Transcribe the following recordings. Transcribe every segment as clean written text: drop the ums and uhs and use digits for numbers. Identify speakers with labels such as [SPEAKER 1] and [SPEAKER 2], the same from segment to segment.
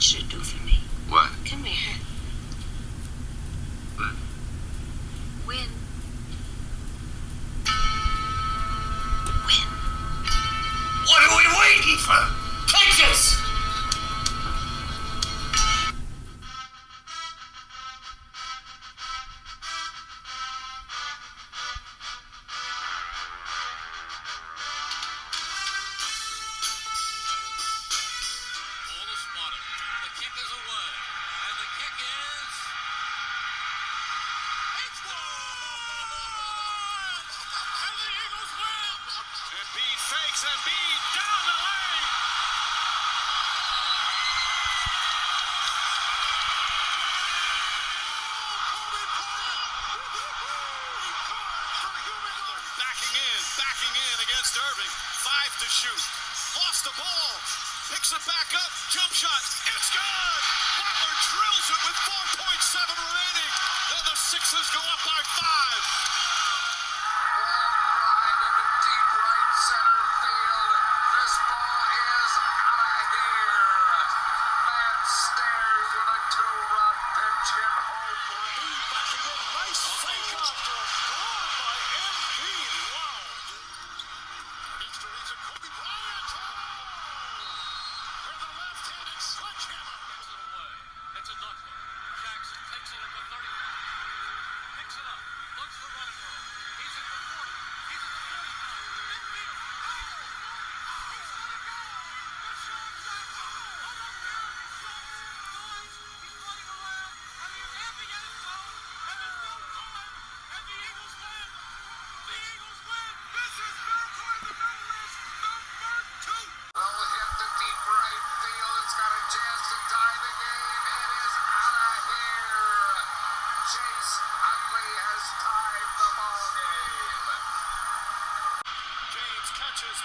[SPEAKER 1] want you to do for me?
[SPEAKER 2] What?
[SPEAKER 1] Come here.
[SPEAKER 2] What?
[SPEAKER 1] Win.
[SPEAKER 2] What are we waiting for? Take this! Fakes and Embiid down the lane. Backing in against Irving. 5 to shoot. Lost the ball. Picks it back up. Jump shot. It's good. Butler drills it with 4.7 remaining. And the Sixers go up by 5. Center field. This ball is out of here. Man stares with a 2-run pitch hit home plate. Backing in. Nice fake off to a ball by Embiid. Wow. Needs to reach a Kobe Bryant. With a left-handed sledgehammer. Gets it away. It's a knuckler. Jackson takes it at the 35. Picks it up. Looks for running room. He's at the 40. He's at the 45.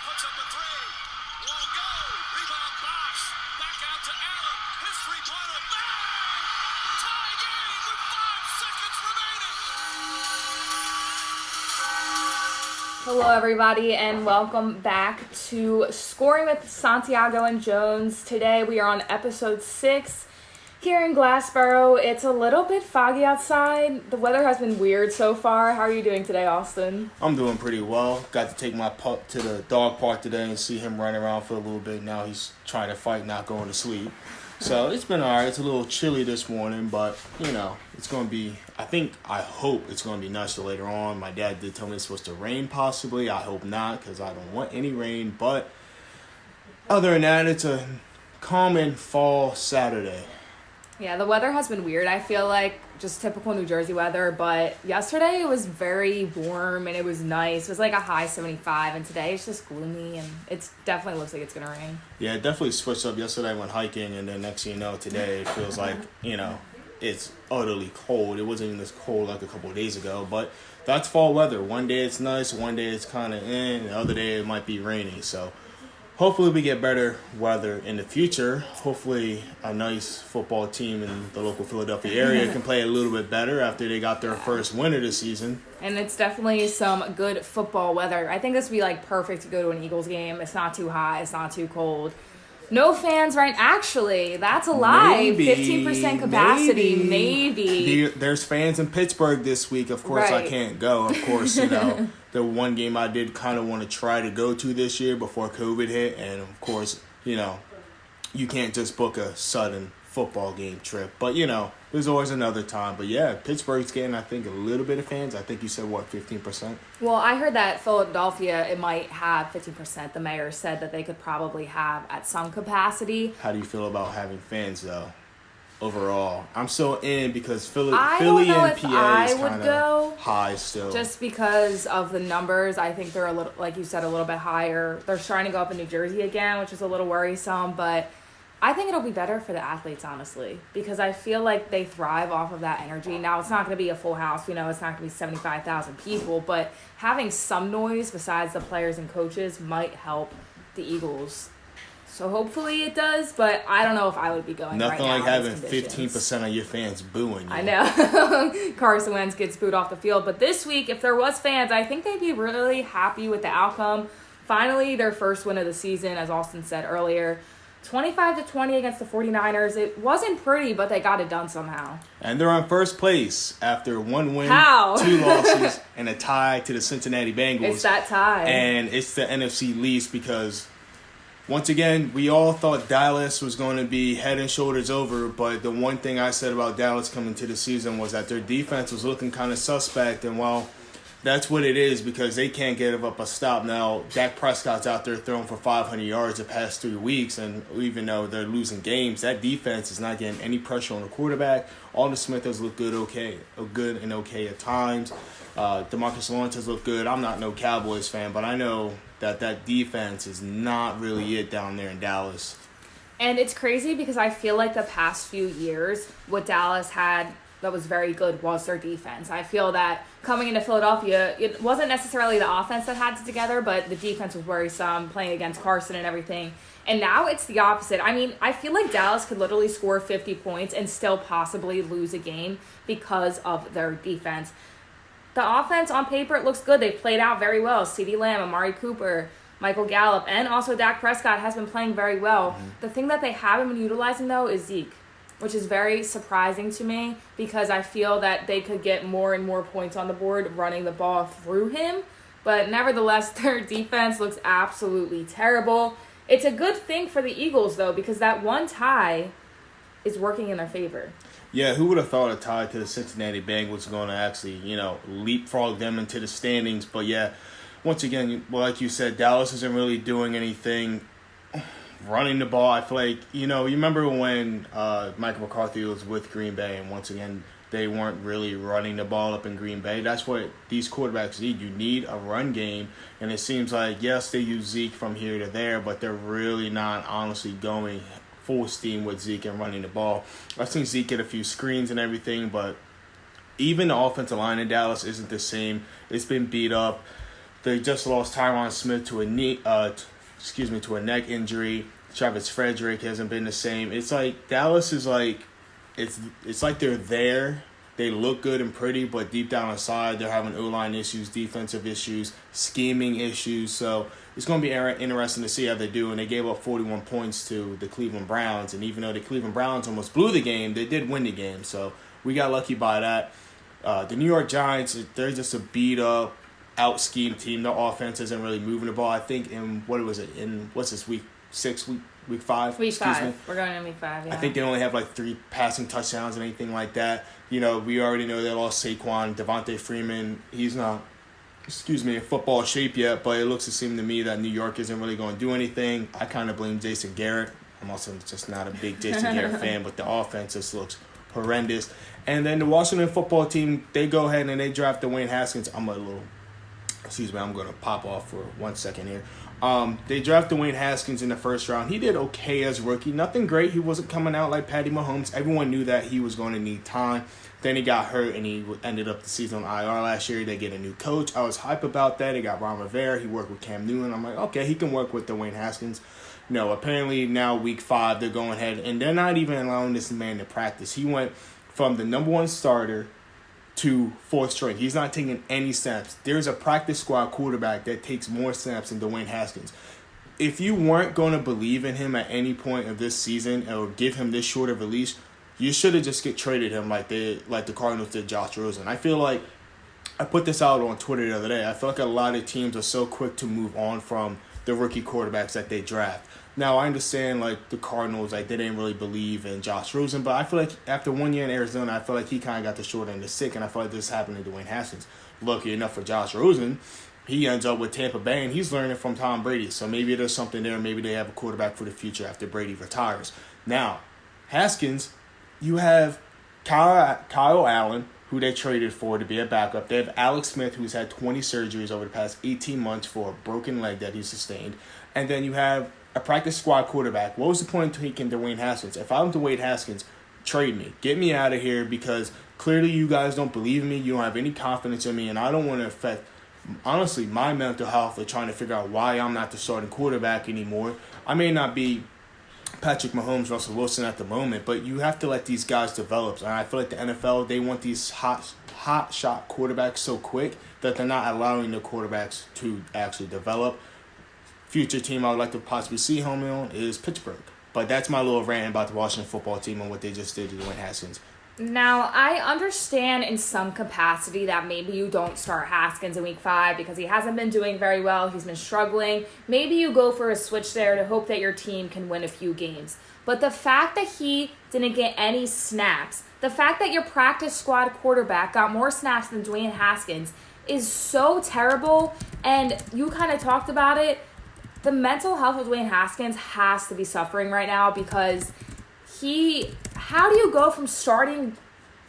[SPEAKER 2] Puts up a three. Won't go. Rebound Bosh. Back out to Allen. His three-pointer. Bang! Tie game with 5 seconds remaining.
[SPEAKER 3] Hello, everybody, and welcome back to Scoring with Santiago and Jones. Today we are on episode 6. Here in Glassboro, it's a little bit foggy outside. The weather has been weird so far. How are you doing today, Austin?
[SPEAKER 4] I'm doing pretty well. Got to take my pup to the dog park today and see him running around for a little bit. Now he's trying to fight, not going to sleep. So it's been all right. It's a little chilly this morning, but, you know, it's going to be, I hope it's going to be nicer later on. My dad did tell me it's supposed to rain possibly. I hope not, because I don't want any rain. But other than that, it's a calm fall Saturday.
[SPEAKER 3] Yeah, the weather has been weird. I feel like just typical New Jersey weather, but yesterday it was very warm and it was nice. It was like a high 75, and today it's just gloomy and it definitely looks like it's going to rain.
[SPEAKER 4] Yeah, it definitely switched up. Yesterday I went hiking, and then next thing you know, today it feels like, you know, it's utterly cold. It wasn't even this cold like a couple of days ago, but that's fall weather. One day it's nice, one day it's kind of the other day it might be rainy, so hopefully we get better weather in the future. Hopefully a nice football team in the local Philadelphia area can play a little bit better after they got their first win of the season.
[SPEAKER 3] And it's definitely some good football weather. I think this would be like perfect to go to an Eagles game. It's not too hot. It's not too cold. No fans, right? Actually, that's a lie.
[SPEAKER 4] Maybe,
[SPEAKER 3] 15% capacity, maybe.
[SPEAKER 4] There's fans in Pittsburgh this week. Of course,
[SPEAKER 3] right.
[SPEAKER 4] I can't go. Of course, you know, the one game I did kind of want to try to go to this year before COVID hit. And, of course, you know, you can't just book a sudden football game trip. But, you know, there's always another time. But, yeah, Pittsburgh's getting, I think, a little bit of fans. I think you said, 15%?
[SPEAKER 3] Well, I heard that Philadelphia, it might have 15%. The mayor said that they could probably have at some capacity.
[SPEAKER 4] How do you feel about having fans, though, overall? I'm so in because Philly
[SPEAKER 3] and PA
[SPEAKER 4] is kind of high still.
[SPEAKER 3] Just because of the numbers, I think they're a little, like you said, a little bit higher. They're starting to go up in New Jersey again, which is a little worrisome, but I think it'll be better for the athletes, honestly, because I feel like they thrive off of that energy. Now, it's not going to be a full house. You know, it's not going to be 75,000 people, but having some noise besides the players and coaches might help the Eagles. So hopefully it does, but I don't know if I would be going right now.
[SPEAKER 4] Nothing like having 15% of your fans booing you.
[SPEAKER 3] I know. Carson Wentz gets booed off the field. But this week, if there was fans, I think they'd be really happy with the outcome. Finally, their first win of the season, as Austin said earlier. 25-20 against the 49ers. It wasn't pretty, but they got it done somehow.
[SPEAKER 4] And they're on first place after 1 win,
[SPEAKER 3] How?
[SPEAKER 4] 2 losses, and a tie to the Cincinnati Bengals.
[SPEAKER 3] It's that tie.
[SPEAKER 4] And it's the NFC least because, once again, we all thought Dallas was going to be head and shoulders over, but the one thing I said about Dallas coming to the season was that their defense was looking kind of suspect, and well, that's what it is because they can't give up a stop. Now, Dak Prescott's out there throwing for 500 yards the past 3 weeks, and even though they're losing games, that defense is not getting any pressure on the quarterback. Alden Smith has looked good and okay at times. DeMarcus Lawrence has looked good. I'm not no Cowboys fan, but I know that defense is not really it down there in Dallas.
[SPEAKER 3] And it's crazy because I feel like the past few years, what Dallas had that was very good was their defense. I feel that coming into Philadelphia, it wasn't necessarily the offense that had it together, but the defense was worrisome, playing against Carson and everything. And now it's the opposite. I mean, I feel like Dallas could literally score 50 points and still possibly lose a game because of their defense. The offense on paper, it looks good. They've played out very well. CeeDee Lamb, Amari Cooper, Michael Gallup, and also Dak Prescott has been playing very well. Mm-hmm. The thing that they haven't been utilizing, though, is Zeke, which is very surprising to me because I feel that they could get more and more points on the board running the ball through him. But nevertheless, their defense looks absolutely terrible. It's a good thing for the Eagles, though, because that one tie is working in their favor.
[SPEAKER 4] Yeah, who would have thought a tie to the Cincinnati Bengals was going to actually, leapfrog them into the standings? But yeah, once again, like you said, Dallas isn't really doing anything running the ball. I feel like, you remember when Michael McCarthy was with Green Bay, and once again, they weren't really running the ball up in Green Bay. That's what these quarterbacks need. You need a run game, and it seems like, yes, they use Zeke from here to there, but they're really not honestly going full steam with Zeke and running the ball. I've seen Zeke get a few screens and everything, but even the offensive line in Dallas isn't the same. It's been beat up. They just lost Tyron Smith to a neck injury. Travis Frederick hasn't been the same. It's like Dallas is like it's like they're there. They look good and pretty, but deep down inside, they're having O-line issues, defensive issues, scheming issues. So it's going to be interesting to see how they do. And they gave up 41 points to the Cleveland Browns. And even though the Cleveland Browns almost blew the game, they did win the game. So we got lucky by that. The New York Giants, they're just a beat-up, out-schemed team. Their offense isn't really moving the ball. I think what's this, week 6, week 5?
[SPEAKER 3] Week 5. We're going in week 5, yeah.
[SPEAKER 4] I think they only have like 3 passing touchdowns and anything like that. We already know they lost Saquon. Devontae Freeman, he's not, in football shape yet, but it looks to seem to me that New York isn't really going to do anything. I kind of blame Jason Garrett. I'm also just not a big Jason Garrett fan, but the offense just looks horrendous. And then the Washington football team, they go ahead and they draft Dwayne Haskins. I'm going to pop off for 1 second here. They drafted Dwayne Haskins in the first round. He did okay as rookie. Nothing great. He wasn't coming out like Patty Mahomes. Everyone knew that he was going to need time. Then he got hurt, and he ended up the season on IR last year. They get a new coach. I was hype about that. They got Ron Rivera. He worked with Cam Newton. I'm like, okay, he can work with Dwayne Haskins. No, apparently now week 5, they're going ahead, and they're not even allowing this man to practice. He went from the number 1 starter to 4th string. He's not taking any snaps. There's a practice squad quarterback that takes more snaps than Dwayne Haskins. If you weren't going to believe in him at any point of this season or give him this short of a leash, you should have just traded him like the Cardinals did Josh Rosen. I feel like I put this out on Twitter the other day. I feel like a lot of teams are so quick to move on from the rookie quarterbacks that they draft. Now, I understand, the Cardinals, they didn't really believe in Josh Rosen, but I feel like after 1 year in Arizona, I feel like he kind of got the short end of the stick, and I feel like this happened to Dwayne Haskins. Lucky enough for Josh Rosen, he ends up with Tampa Bay, and he's learning from Tom Brady, so maybe there's something there. Maybe they have a quarterback for the future after Brady retires. Now, Haskins, you have Kyle Allen, who they traded for to be a backup. They have Alex Smith, who's had 20 surgeries over the past 18 months for a broken leg that he sustained. And then you have a practice squad quarterback. What was the point of taking Dwayne Haskins? If I'm Dwayne Haskins, trade me. Get me out of here because clearly you guys don't believe in me. You don't have any confidence in me, and I don't want to affect, honestly, my mental health of trying to figure out why I'm not the starting quarterback anymore. I may not be Patrick Mahomes, Russell Wilson at the moment, but you have to let these guys develop. And I feel like the NFL, they want these hot shot quarterbacks so quick that they're not allowing the quarterbacks to actually develop. Future team I would like to possibly see home on is Pittsburgh. But that's my little rant about the Washington football team and what they just did to Dwayne Haskins.
[SPEAKER 3] Now, I understand in some capacity that maybe you don't start Haskins in week 5 because he hasn't been doing very well. He's been struggling. Maybe you go for a switch there to hope that your team can win a few games. But the fact that he didn't get any snaps, the fact that your practice squad quarterback got more snaps than Dwayne Haskins is so terrible. And you kind of talked about it. The mental health of Dwayne Haskins has to be suffering right now because how do you go from starting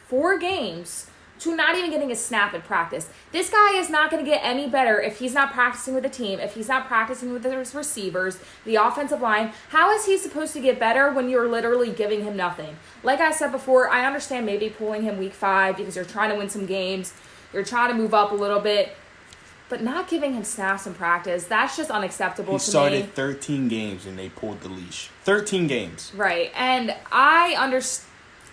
[SPEAKER 3] 4 games to not even getting a snap in practice? This guy is not going to get any better if he's not practicing with the team, if he's not practicing with his receivers, the offensive line. How is he supposed to get better when you're literally giving him nothing? Like I said before, I understand maybe pulling him week 5 because you're trying to win some games, you're trying to move up a little bit, but not giving him snaps in practice, that's just unacceptable to me.
[SPEAKER 4] He started 13 games and they pulled the leash. 13 games.
[SPEAKER 3] Right, and I understand.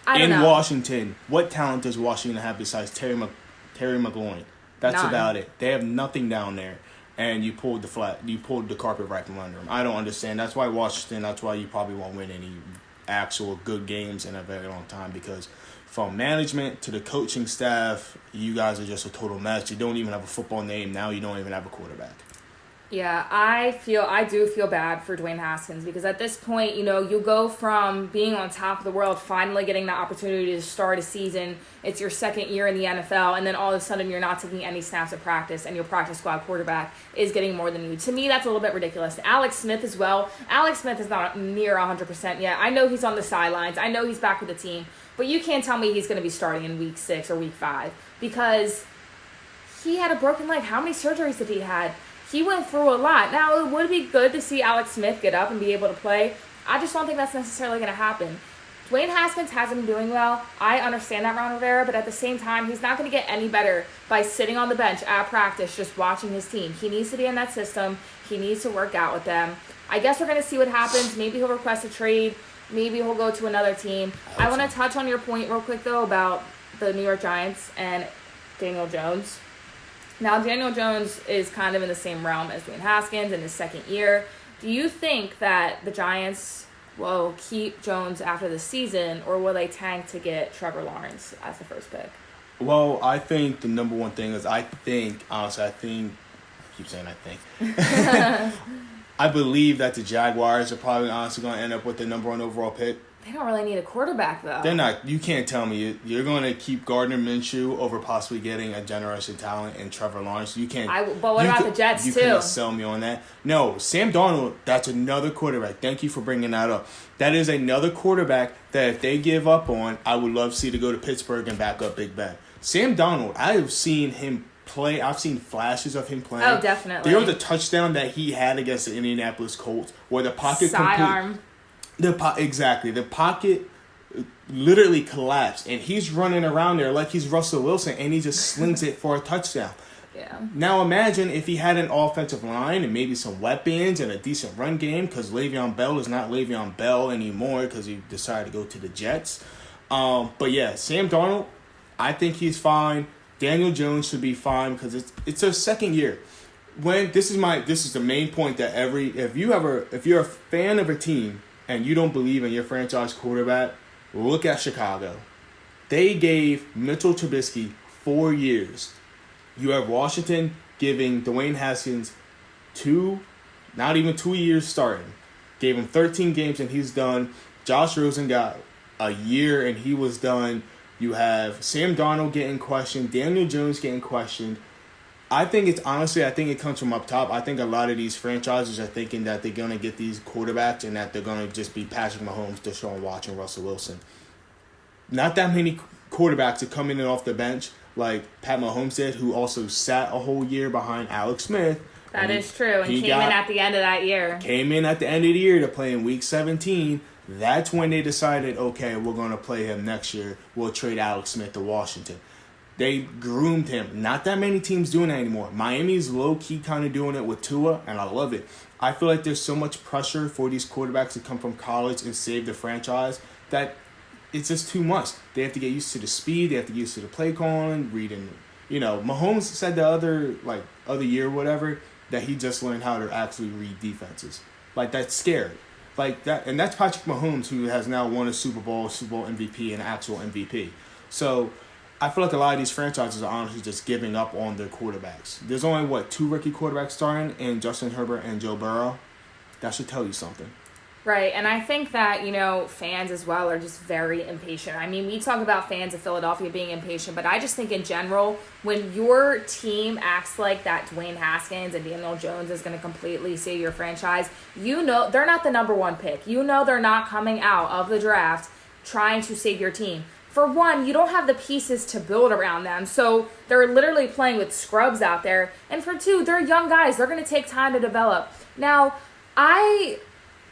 [SPEAKER 4] In Washington, what talent does Washington have besides Terry McLaurin? That's
[SPEAKER 3] None.
[SPEAKER 4] about it. They have nothing down there, and you pulled the carpet right from under them. I don't understand. That's why you probably won't win any actual good games in a very long time because from management to the coaching staff, you guys are just a total mess. You don't even have a football name. Now you don't even have a quarterback.
[SPEAKER 3] Yeah, I do feel bad for Dwayne Haskins because at this point, you go from being on top of the world, finally getting the opportunity to start a season. It's your second year in the NFL, and then all of a sudden you're not taking any snaps at practice, and your practice squad quarterback is getting more than you. To me, that's a little bit ridiculous. Alex Smith as well. Alex Smith is not near 100% yet. I know he's on the sidelines. I know he's back with the team, but you can't tell me he's going to be starting in week 6 or week 5 because he had a broken leg. How many surgeries did he had? He went through a lot. Now, it would be good to see Alex Smith get up and be able to play. I just don't think that's necessarily going to happen. Dwayne Haskins hasn't been doing well. I understand that, Ron Rivera, but at the same time, he's not going to get any better by sitting on the bench at practice just watching his team. He needs to be in that system. He needs to work out with them. I guess we're going to see what happens. Maybe he'll request a trade. Maybe he'll go to another team. I want to touch on your point real quick, though, about the New York Giants and Daniel Jones. Now, Daniel Jones is kind of in the same realm as Dwayne Haskins in his second year. Do you think that the Giants will keep Jones after the season, or will they tank to get Trevor Lawrence as the first pick?
[SPEAKER 4] Well, I think the number one thing is I keep saying I think. I believe that the Jaguars are probably honestly going to end up with the number 1 overall pick.
[SPEAKER 3] They don't really need a quarterback, though.
[SPEAKER 4] They're not. You can't tell me you're going to keep Gardner Minshew over possibly getting a generation talent in Trevor Lawrence. You can't.
[SPEAKER 3] But what about the Jets,
[SPEAKER 4] too? You couldn't sell me on that. No, Sam Darnold, that's another quarterback. Thank you for bringing that up. That is another quarterback that if they give up on, I would love to see to go to Pittsburgh and back up Big Ben. Sam Darnold, I have seen him play. I've seen flashes of him playing.
[SPEAKER 3] Oh, definitely.
[SPEAKER 4] There was a touchdown that he had against the Indianapolis Colts where the pocket
[SPEAKER 3] sidearm.
[SPEAKER 4] Exactly. The pocket literally collapsed, and he's running around there like he's Russell Wilson, and he just slings it for a touchdown.
[SPEAKER 3] Yeah.
[SPEAKER 4] Now imagine if he had an offensive line and maybe some weapons and a decent run game, because Le'Veon Bell is not Le'Veon Bell anymore because he decided to go to the Jets. But yeah, Sam Darnold, I think he's fine. Daniel Jones should be fine because it's their second year. This is the main point that if you're a fan of a team and you don't believe in your franchise quarterback, look at Chicago. They gave Mitchell Trubisky 4 years. You have Washington giving Dwayne Haskins not even 2 years starting. Gave him 13 games and he's done. Josh Rosen got a year and he was done. You have Sam Darnold getting questioned, Daniel Jones getting questioned. I think it comes from up top. I think a lot of these franchises are thinking that they're going to get these quarterbacks and that they're going to just be Patrick Mahomes, Deshaun Watson, and Russell Wilson. Not that many quarterbacks are coming in off the bench like Pat Mahomes did, who also sat a whole year behind Alex Smith.
[SPEAKER 3] That is true, and came in at the end of that year.
[SPEAKER 4] Came in at the end of the year to play in Week 17. That's when they decided, okay, we're going to play him next year. We'll trade Alex Smith to Washington. They groomed him. Not that many teams doing that anymore. Miami's low-key kind of doing it with Tua, and I love it. I feel like there's so much pressure for these quarterbacks to come from college and save the franchise that it's just too much. They have to get used to the speed. They have to get used to the play calling, reading. Mahomes said the other year or whatever that he just learned how to actually read defenses. Like, that's scary. like that, and that's Patrick Mahomes, who has now won a Super Bowl MVP, and actual MVP. So I feel like a lot of these franchises are honestly just giving up on their quarterbacks. There's only, 2 rookie quarterbacks starting, in Justin Herbert and Joe Burrow. That should tell you something.
[SPEAKER 3] Right, and I think that, fans as well are just very impatient. I mean, we talk about fans of Philadelphia being impatient, but I just think in general, when your team acts like that Dwayne Haskins and Daniel Jones is going to completely save your franchise, they're not the number one pick. They're not coming out of the draft trying to save your team. For one, you don't have the pieces to build around them, so they're literally playing with scrubs out there. And for two, they're young guys. They're going to take time to develop. Now, I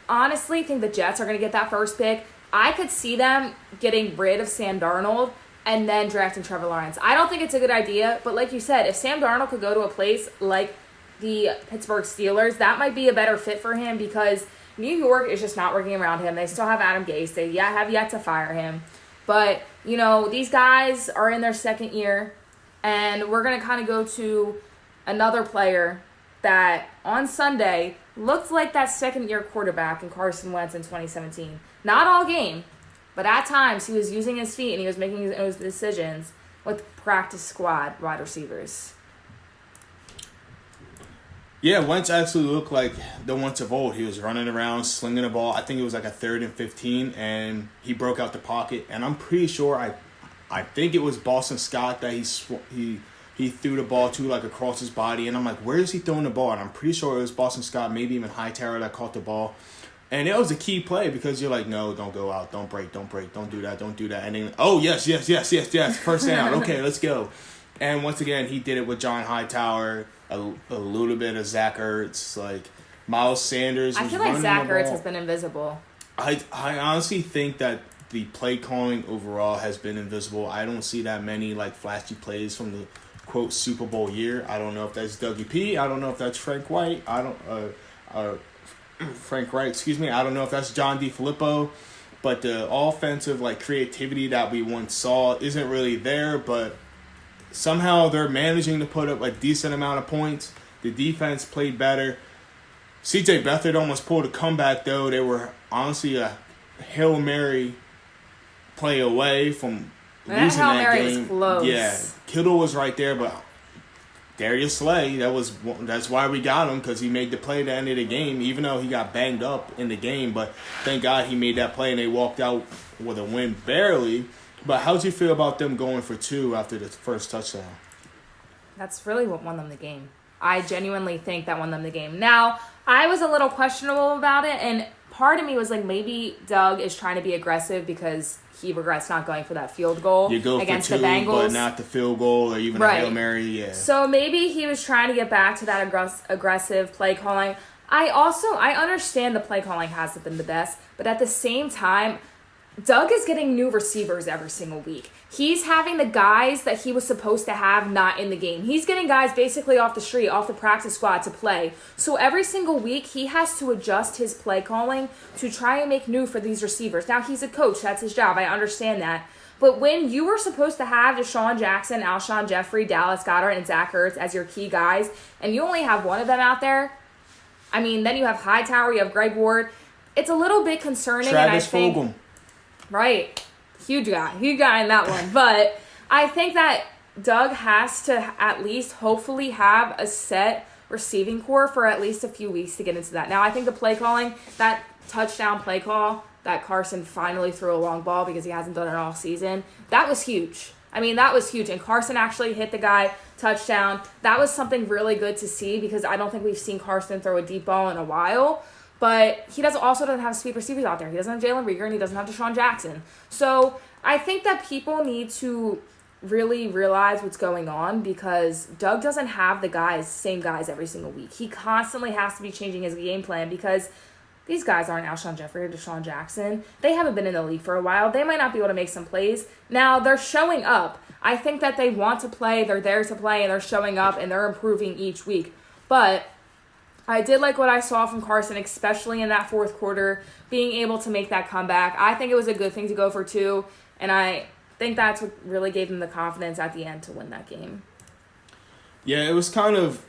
[SPEAKER 3] honestly think the Jets are going to get that first pick. I could see them getting rid of Sam Darnold and then drafting Trevor Lawrence. I don't think it's a good idea, but like you said, if Sam Darnold could go to a place like the Pittsburgh Steelers, that might be a better fit for him because New York is just not working around him. They still have Adam Gase. They have yet to fire him. But, these guys are in their second year, and we're going to kind of go to another player that on Sunday looked like that second-year quarterback in Carson Wentz in 2017. Not all game, but at times he was using his feet and he was making his own decisions with practice squad wide receivers.
[SPEAKER 4] Yeah, Wentz actually looked like the Wentz of old. He was running around, slinging the ball. I think it was like a 3rd and 15, and he broke out the pocket. And I'm pretty sure, I think it was Boston Scott that he threw the ball to, across his body. And I'm like, where is he throwing the ball? And I'm pretty sure it was Boston Scott, maybe even Hightower that caught the ball. And it was a key play because you're like, no, don't go out. Don't break, don't do that. And then, oh, yes. First down. Okay, let's go. And once again, he did it with John Hightower, a little bit of Zach Ertz, Miles Sanders.
[SPEAKER 3] I feel like Zach Ertz has been invisible.
[SPEAKER 4] I honestly think that the play calling overall has been invisible. I don't see that many flashy plays from the quote Super Bowl year. I don't know if that's Dougie P. I don't know if that's Frank Wright. Frank Wright, excuse me. I don't know if that's John DeFilippo. But the offensive creativity that we once saw isn't really there. But somehow they're managing to put up a decent amount of points. The defense played better. C.J. Beathard almost pulled a comeback, though. They were honestly a Hail Mary play away from losing
[SPEAKER 3] Hail
[SPEAKER 4] that
[SPEAKER 3] Mary
[SPEAKER 4] game.
[SPEAKER 3] Was close.
[SPEAKER 4] Yeah, Kittle was right there, but Darius Slay, that's why we got him, because he made the play at the end of the game, even though he got banged up in the game. But thank God he made that play, and they walked out with a win barely. But how did you feel about them going for 2 after the first touchdown?
[SPEAKER 3] That's really what won them the game. I genuinely think that won them the game. Now, I was a little questionable about it, and part of me was maybe Doug is trying to be aggressive because he regrets not going for that field goal against
[SPEAKER 4] for 2,
[SPEAKER 3] the Bengals.
[SPEAKER 4] But not the field goal or even a Hail Mary. Yeah.
[SPEAKER 3] So maybe he was trying to get back to that aggressive play calling. I understand the play calling hasn't been the best, but at the same time, Doug is getting new receivers every single week. He's having the guys that he was supposed to have not in the game. He's getting guys basically off the street, off the practice squad to play. So every single week, he has to adjust his play calling to try and make new for these receivers. Now, he's a coach. That's his job. I understand that. But when you were supposed to have Deshaun Jackson, Alshon Jeffrey, Dallas Goedert, and Zach Ertz as your key guys, and you only have one of them out there, then you have Hightower, you have Greg Ward. It's a little bit concerning.
[SPEAKER 4] Travis Fulgham.
[SPEAKER 3] Right. Huge guy in that one. But I think that Doug has to at least hopefully have a set receiving core for at least a few weeks to get into that. Now, I think the play calling, that touchdown play call that Carson finally threw a long ball because he hasn't done it all season, that was huge. That was huge. And Carson actually hit the guy, touchdown. That was something really good to see because I don't think we've seen Carson throw a deep ball in a while. But he also doesn't have speed receivers out there. He doesn't have Jalen Reagor, and he doesn't have Deshaun Jackson. So I think that people need to really realize what's going on because Doug doesn't have the same guys every single week. He constantly has to be changing his game plan because these guys aren't Alshon Jeffrey or Deshaun Jackson. They haven't been in the league for a while. They might not be able to make some plays. Now, they're showing up. I think that they want to play, they're there to play, and they're showing up, and they're improving each week. But I did like what I saw from Carson, especially in that fourth quarter, being able to make that comeback. I think it was a good thing to go for 2, and I think that's what really gave them the confidence at the end to win that game.
[SPEAKER 4] Yeah, it was kind of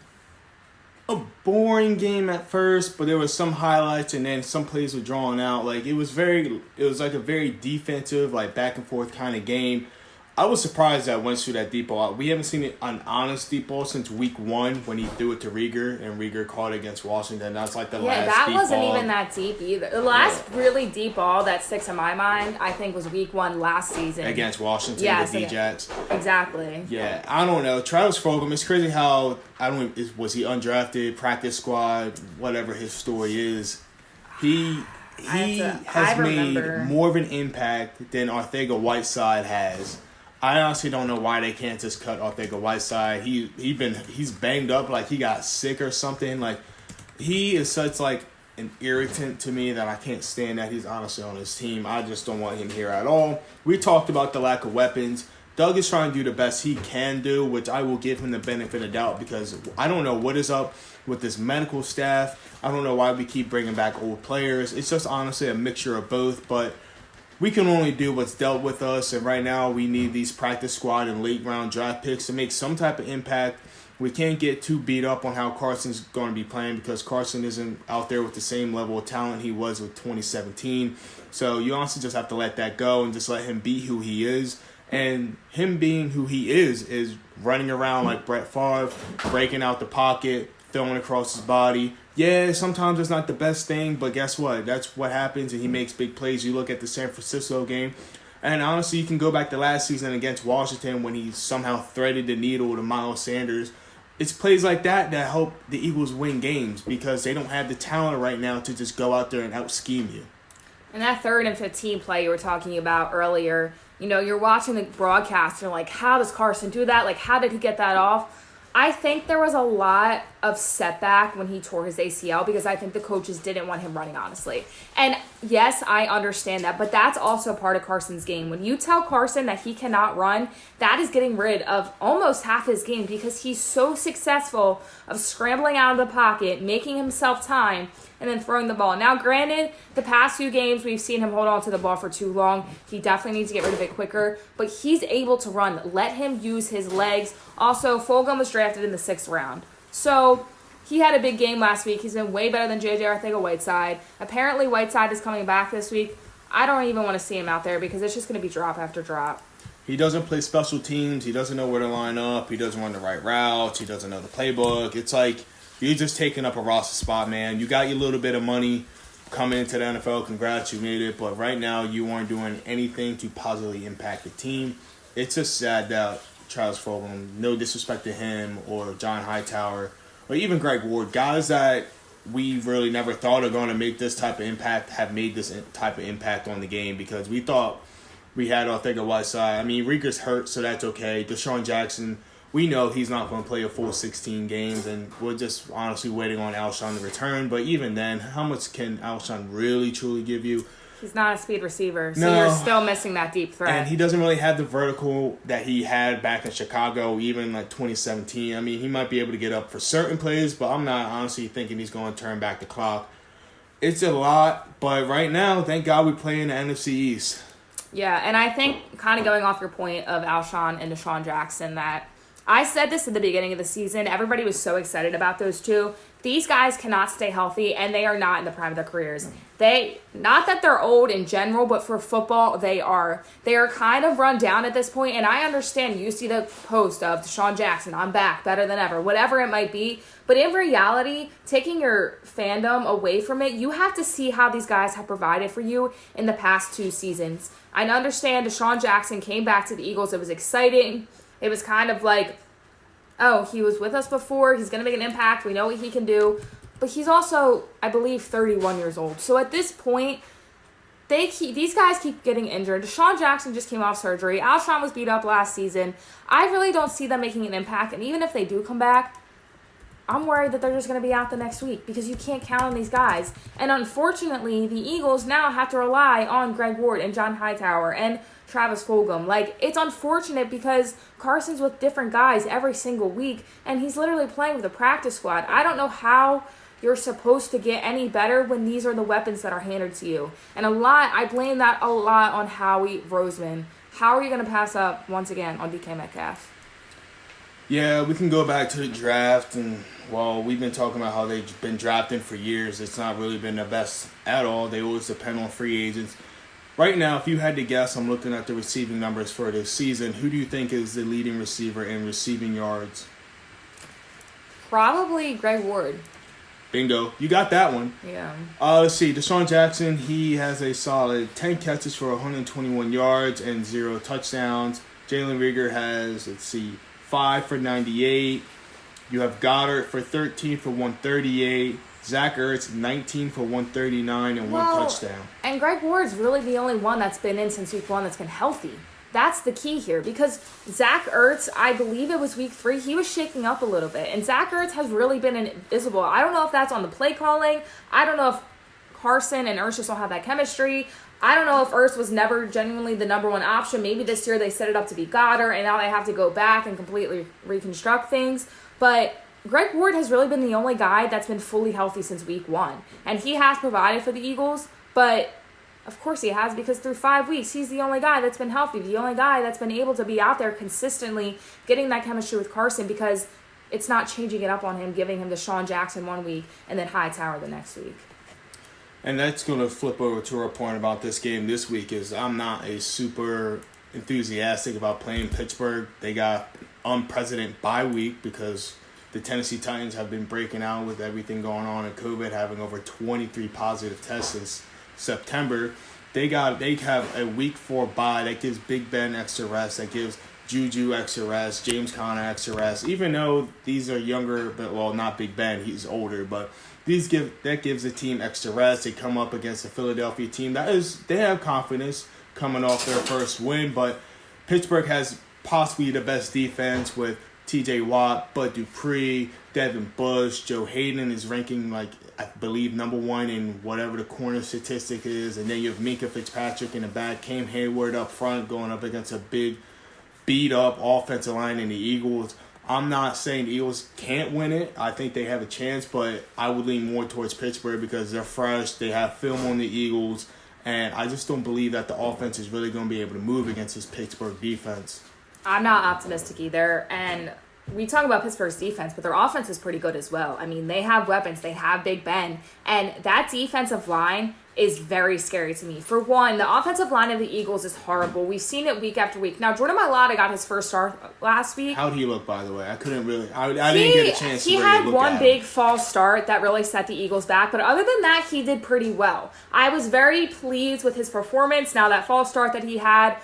[SPEAKER 4] a boring game at first, but there was some highlights and then some plays were drawn out. Like it was like a very defensive, like back and forth kind of game. I was surprised that went through that deep ball. We haven't seen an honest deep ball since week 1 when he threw it to Rieger and Rieger caught it against Washington. That's like the last
[SPEAKER 3] that
[SPEAKER 4] deep
[SPEAKER 3] wasn't
[SPEAKER 4] ball.
[SPEAKER 3] even that deep either. The last really deep ball that sticks in my mind, I think, was week 1 last season.
[SPEAKER 4] Against Washington,
[SPEAKER 3] Yes,
[SPEAKER 4] the D-Jacks.
[SPEAKER 3] Exactly.
[SPEAKER 4] Yeah, I don't know. Travis Fulgham, it's crazy how, was he undrafted, practice squad, whatever his story is. He has made more of an impact than Arcega-Whiteside has. I honestly don't know why they can't just cut Arcega-Whiteside. He's banged up, like he got sick or something. Like he is such like an irritant to me that I can't stand that he's honestly on his team. I just don't want him here at all. We talked about the lack of weapons. Doug is trying to do the best he can do, which I will give him the benefit of doubt because I don't know what is up with this medical staff. I don't know why we keep bringing back old players. It's just honestly a mixture of both, but we can only do what's dealt with us, and right now we need these practice squad and late round draft picks to make some type of impact. We can't get too beat up on how Carson's going to be playing because Carson isn't out there with the same level of talent he was with 2017. So you honestly just have to let that go and just let him be who he is. And him being who he is running around like Brett Favre, breaking out the pocket, throwing across his body. Yeah, sometimes it's not the best thing, but guess what? That's what happens, and he makes big plays. You look at the San Francisco game, and honestly, you can go back to last season against Washington when he somehow threaded the needle to Miles Sanders. It's plays like that help the Eagles win games because they don't have the talent right now to just go out there and out-scheme you.
[SPEAKER 3] And that 3rd and 15 play you were talking about earlier, you're watching the broadcast, and you're like, how does Carson do that? Like, how did he get that off? I think there was a lot of setback when he tore his ACL because I think the coaches didn't want him running, honestly. And yes, I understand that, but that's also part of Carson's game. When you tell Carson that he cannot run, that is getting rid of almost half his game because he's so successful of scrambling out of the pocket, making himself time, and then throwing the ball. Now, granted, the past few games, we've seen him hold on to the ball for too long. He definitely needs to get rid of it quicker, but he's able to run. Let him use his legs. Also, Fulgham was drafted in the 6th round. So he had a big game last week. He's been way better than J.J. Arcega-Whiteside. Apparently, Whiteside is coming back this week. I don't even want to see him out there because it's just going to be drop after drop.
[SPEAKER 4] He doesn't play special teams. He doesn't know where to line up. He doesn't run the right routes. He doesn't know the playbook. It's like you're just taking up a roster spot, man. You got your little bit of money coming into the NFL. Congrats, you made it. But right now, you aren't doing anything to positively impact the team. It's just sad that Travis Fulgham, no disrespect to him or John Hightower or even Greg Ward, guys that we really never thought are going to make this type of impact, have made this type of impact on the game because we thought we had Arcega-Whiteside. I mean, Rieger's hurt, so that's okay. Deshaun Jackson, we know he's not going to play a full 16 games, and we're just honestly waiting on Alshon to return. But even then, how much can Alshon really, truly give you?
[SPEAKER 3] He's not a speed receiver, so you're still missing that deep threat.
[SPEAKER 4] And he doesn't really have the vertical that he had back in Chicago, even like 2017. I mean, he might be able to get up for certain plays, but I'm not honestly thinking he's going to turn back the clock. It's a lot, but right now, thank God we play in the NFC East.
[SPEAKER 3] Yeah, and I think kind of going off your point of Alshon and Deshaun Jackson that I said this at the beginning of the season. Everybody was so excited about those two. These guys cannot stay healthy, and they are not in the prime of their careers. Not that they're old in general, but for football, they are. They are kind of run down at this point, and I understand you see the post of Deshaun Jackson, I'm back, better than ever, whatever it might be. But in reality, taking your fandom away from it, you have to see how these guys have provided for you in the past 2 seasons. I understand Deshaun Jackson came back to the Eagles. It was exciting. It was kind of like, oh, he was with us before. He's going to make an impact. We know what he can do. But he's also, I believe, 31 years old. So at this point, these guys keep getting injured. Deshaun Jackson just came off surgery. Alshon was beat up last season. I really don't see them making an impact. And even if they do come back, I'm worried that they're just going to be out the next week because you can't count on these guys. And unfortunately, the Eagles now have to rely on Greg Ward and John Hightower and Travis Fulgham. Like, it's unfortunate because Carson's with different guys every single week, and he's literally playing with a practice squad. I don't know how you're supposed to get any better when these are the weapons that are handed to you. And I blame that a lot on Howie Roseman. How are you going to pass up, once again, on DK Metcalf?
[SPEAKER 4] Yeah, we can go back to the draft, and well, we've been talking about how they've been drafting for years. It's not really been the best at all. They always depend on free agents. Right now, if you had to guess, I'm looking at the receiving numbers for this season. Who do you think is the leading receiver in receiving yards?
[SPEAKER 3] Probably Greg Ward.
[SPEAKER 4] Bingo. You got that one.
[SPEAKER 3] Yeah.
[SPEAKER 4] Let's see. Deshaun Jackson, he has a solid 10 catches for 121 yards and 0 touchdowns. Jalen Reagor has, 5 for 98. You have Goddard for 13 for 138. Zach Ertz, 19 for 139 and one touchdown.
[SPEAKER 3] And Greg Ward's really the only one that's been in since week 1 that's been healthy. That's the key here, because Zach Ertz, I believe it was week 3, he was shaking up a little bit. And Zach Ertz has really been invisible. I don't know if that's on the play calling. I don't know if Carson and Ertz just don't have that chemistry. I don't know if Ertz was never genuinely the number one option. Maybe this year they set it up to be Goddard, and now they have to go back and completely reconstruct things. But Greg Ward has really been the only guy that's been fully healthy since week 1. And he has provided for the Eagles, but of course he has, because through 5 weeks, he's the only guy that's been healthy, the only guy that's been able to be out there consistently getting that chemistry with Carson, because it's not changing it up on him, giving him Deshaun Jackson 1 week and then Hightower the next week.
[SPEAKER 4] And that's going to flip over to our point about this game this week is I'm not a super enthusiastic about playing Pittsburgh. They got unprecedented bye week because the Tennessee Titans have been breaking out with everything going on in COVID, having over 23 positive tests since September. They have a week 4 bye that gives Big Ben extra rest, that gives Juju extra rest, James Conner extra rest. Even though these are younger, but well, not Big Ben, he's older, but that gives the team extra rest. They come up against a Philadelphia team they have confidence coming off their first win, but Pittsburgh has possibly the best defense with T.J. Watt, Bud Dupree, Devin Bush. Joe Hayden is ranking, I believe, number 1 in whatever the corner statistic is. And then you have Minka Fitzpatrick in the back, Cam Hayward up front going up against a big, beat-up offensive line in the Eagles. I'm not saying the Eagles can't win it. I think they have a chance, but I would lean more towards Pittsburgh because they're fresh. They have film on the Eagles. And I just don't believe that the offense is really going to be able to move against this Pittsburgh defense.
[SPEAKER 3] I'm not optimistic either, and we talk about Pittsburgh's defense, but their offense is pretty good as well. I mean, they have weapons. They have Big Ben, and that defensive line is very scary to me. For one, the offensive line of the Eagles is horrible. We've seen it week after week. Now, Jordan Mailata got his first start last week.
[SPEAKER 4] How'd he look, by the way? I couldn't really. I didn't get a chance to
[SPEAKER 3] He
[SPEAKER 4] really
[SPEAKER 3] had
[SPEAKER 4] look
[SPEAKER 3] one
[SPEAKER 4] at
[SPEAKER 3] big
[SPEAKER 4] him.
[SPEAKER 3] false start that really set the Eagles back, but other than that, he did pretty well. I was very pleased with his performance. Now, that false start that he had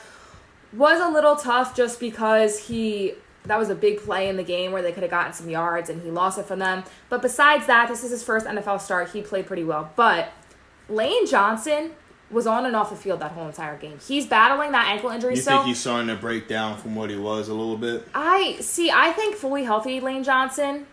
[SPEAKER 3] was a little tough just because that was a big play in the game where they could have gotten some yards and he lost it from them. But besides that, this is his first NFL start. He played pretty well. But Lane Johnson was on and off the field that whole entire game. He's battling that ankle injury
[SPEAKER 4] You think he's starting to break down from what he was a little bit?
[SPEAKER 3] I think fully healthy Lane Johnson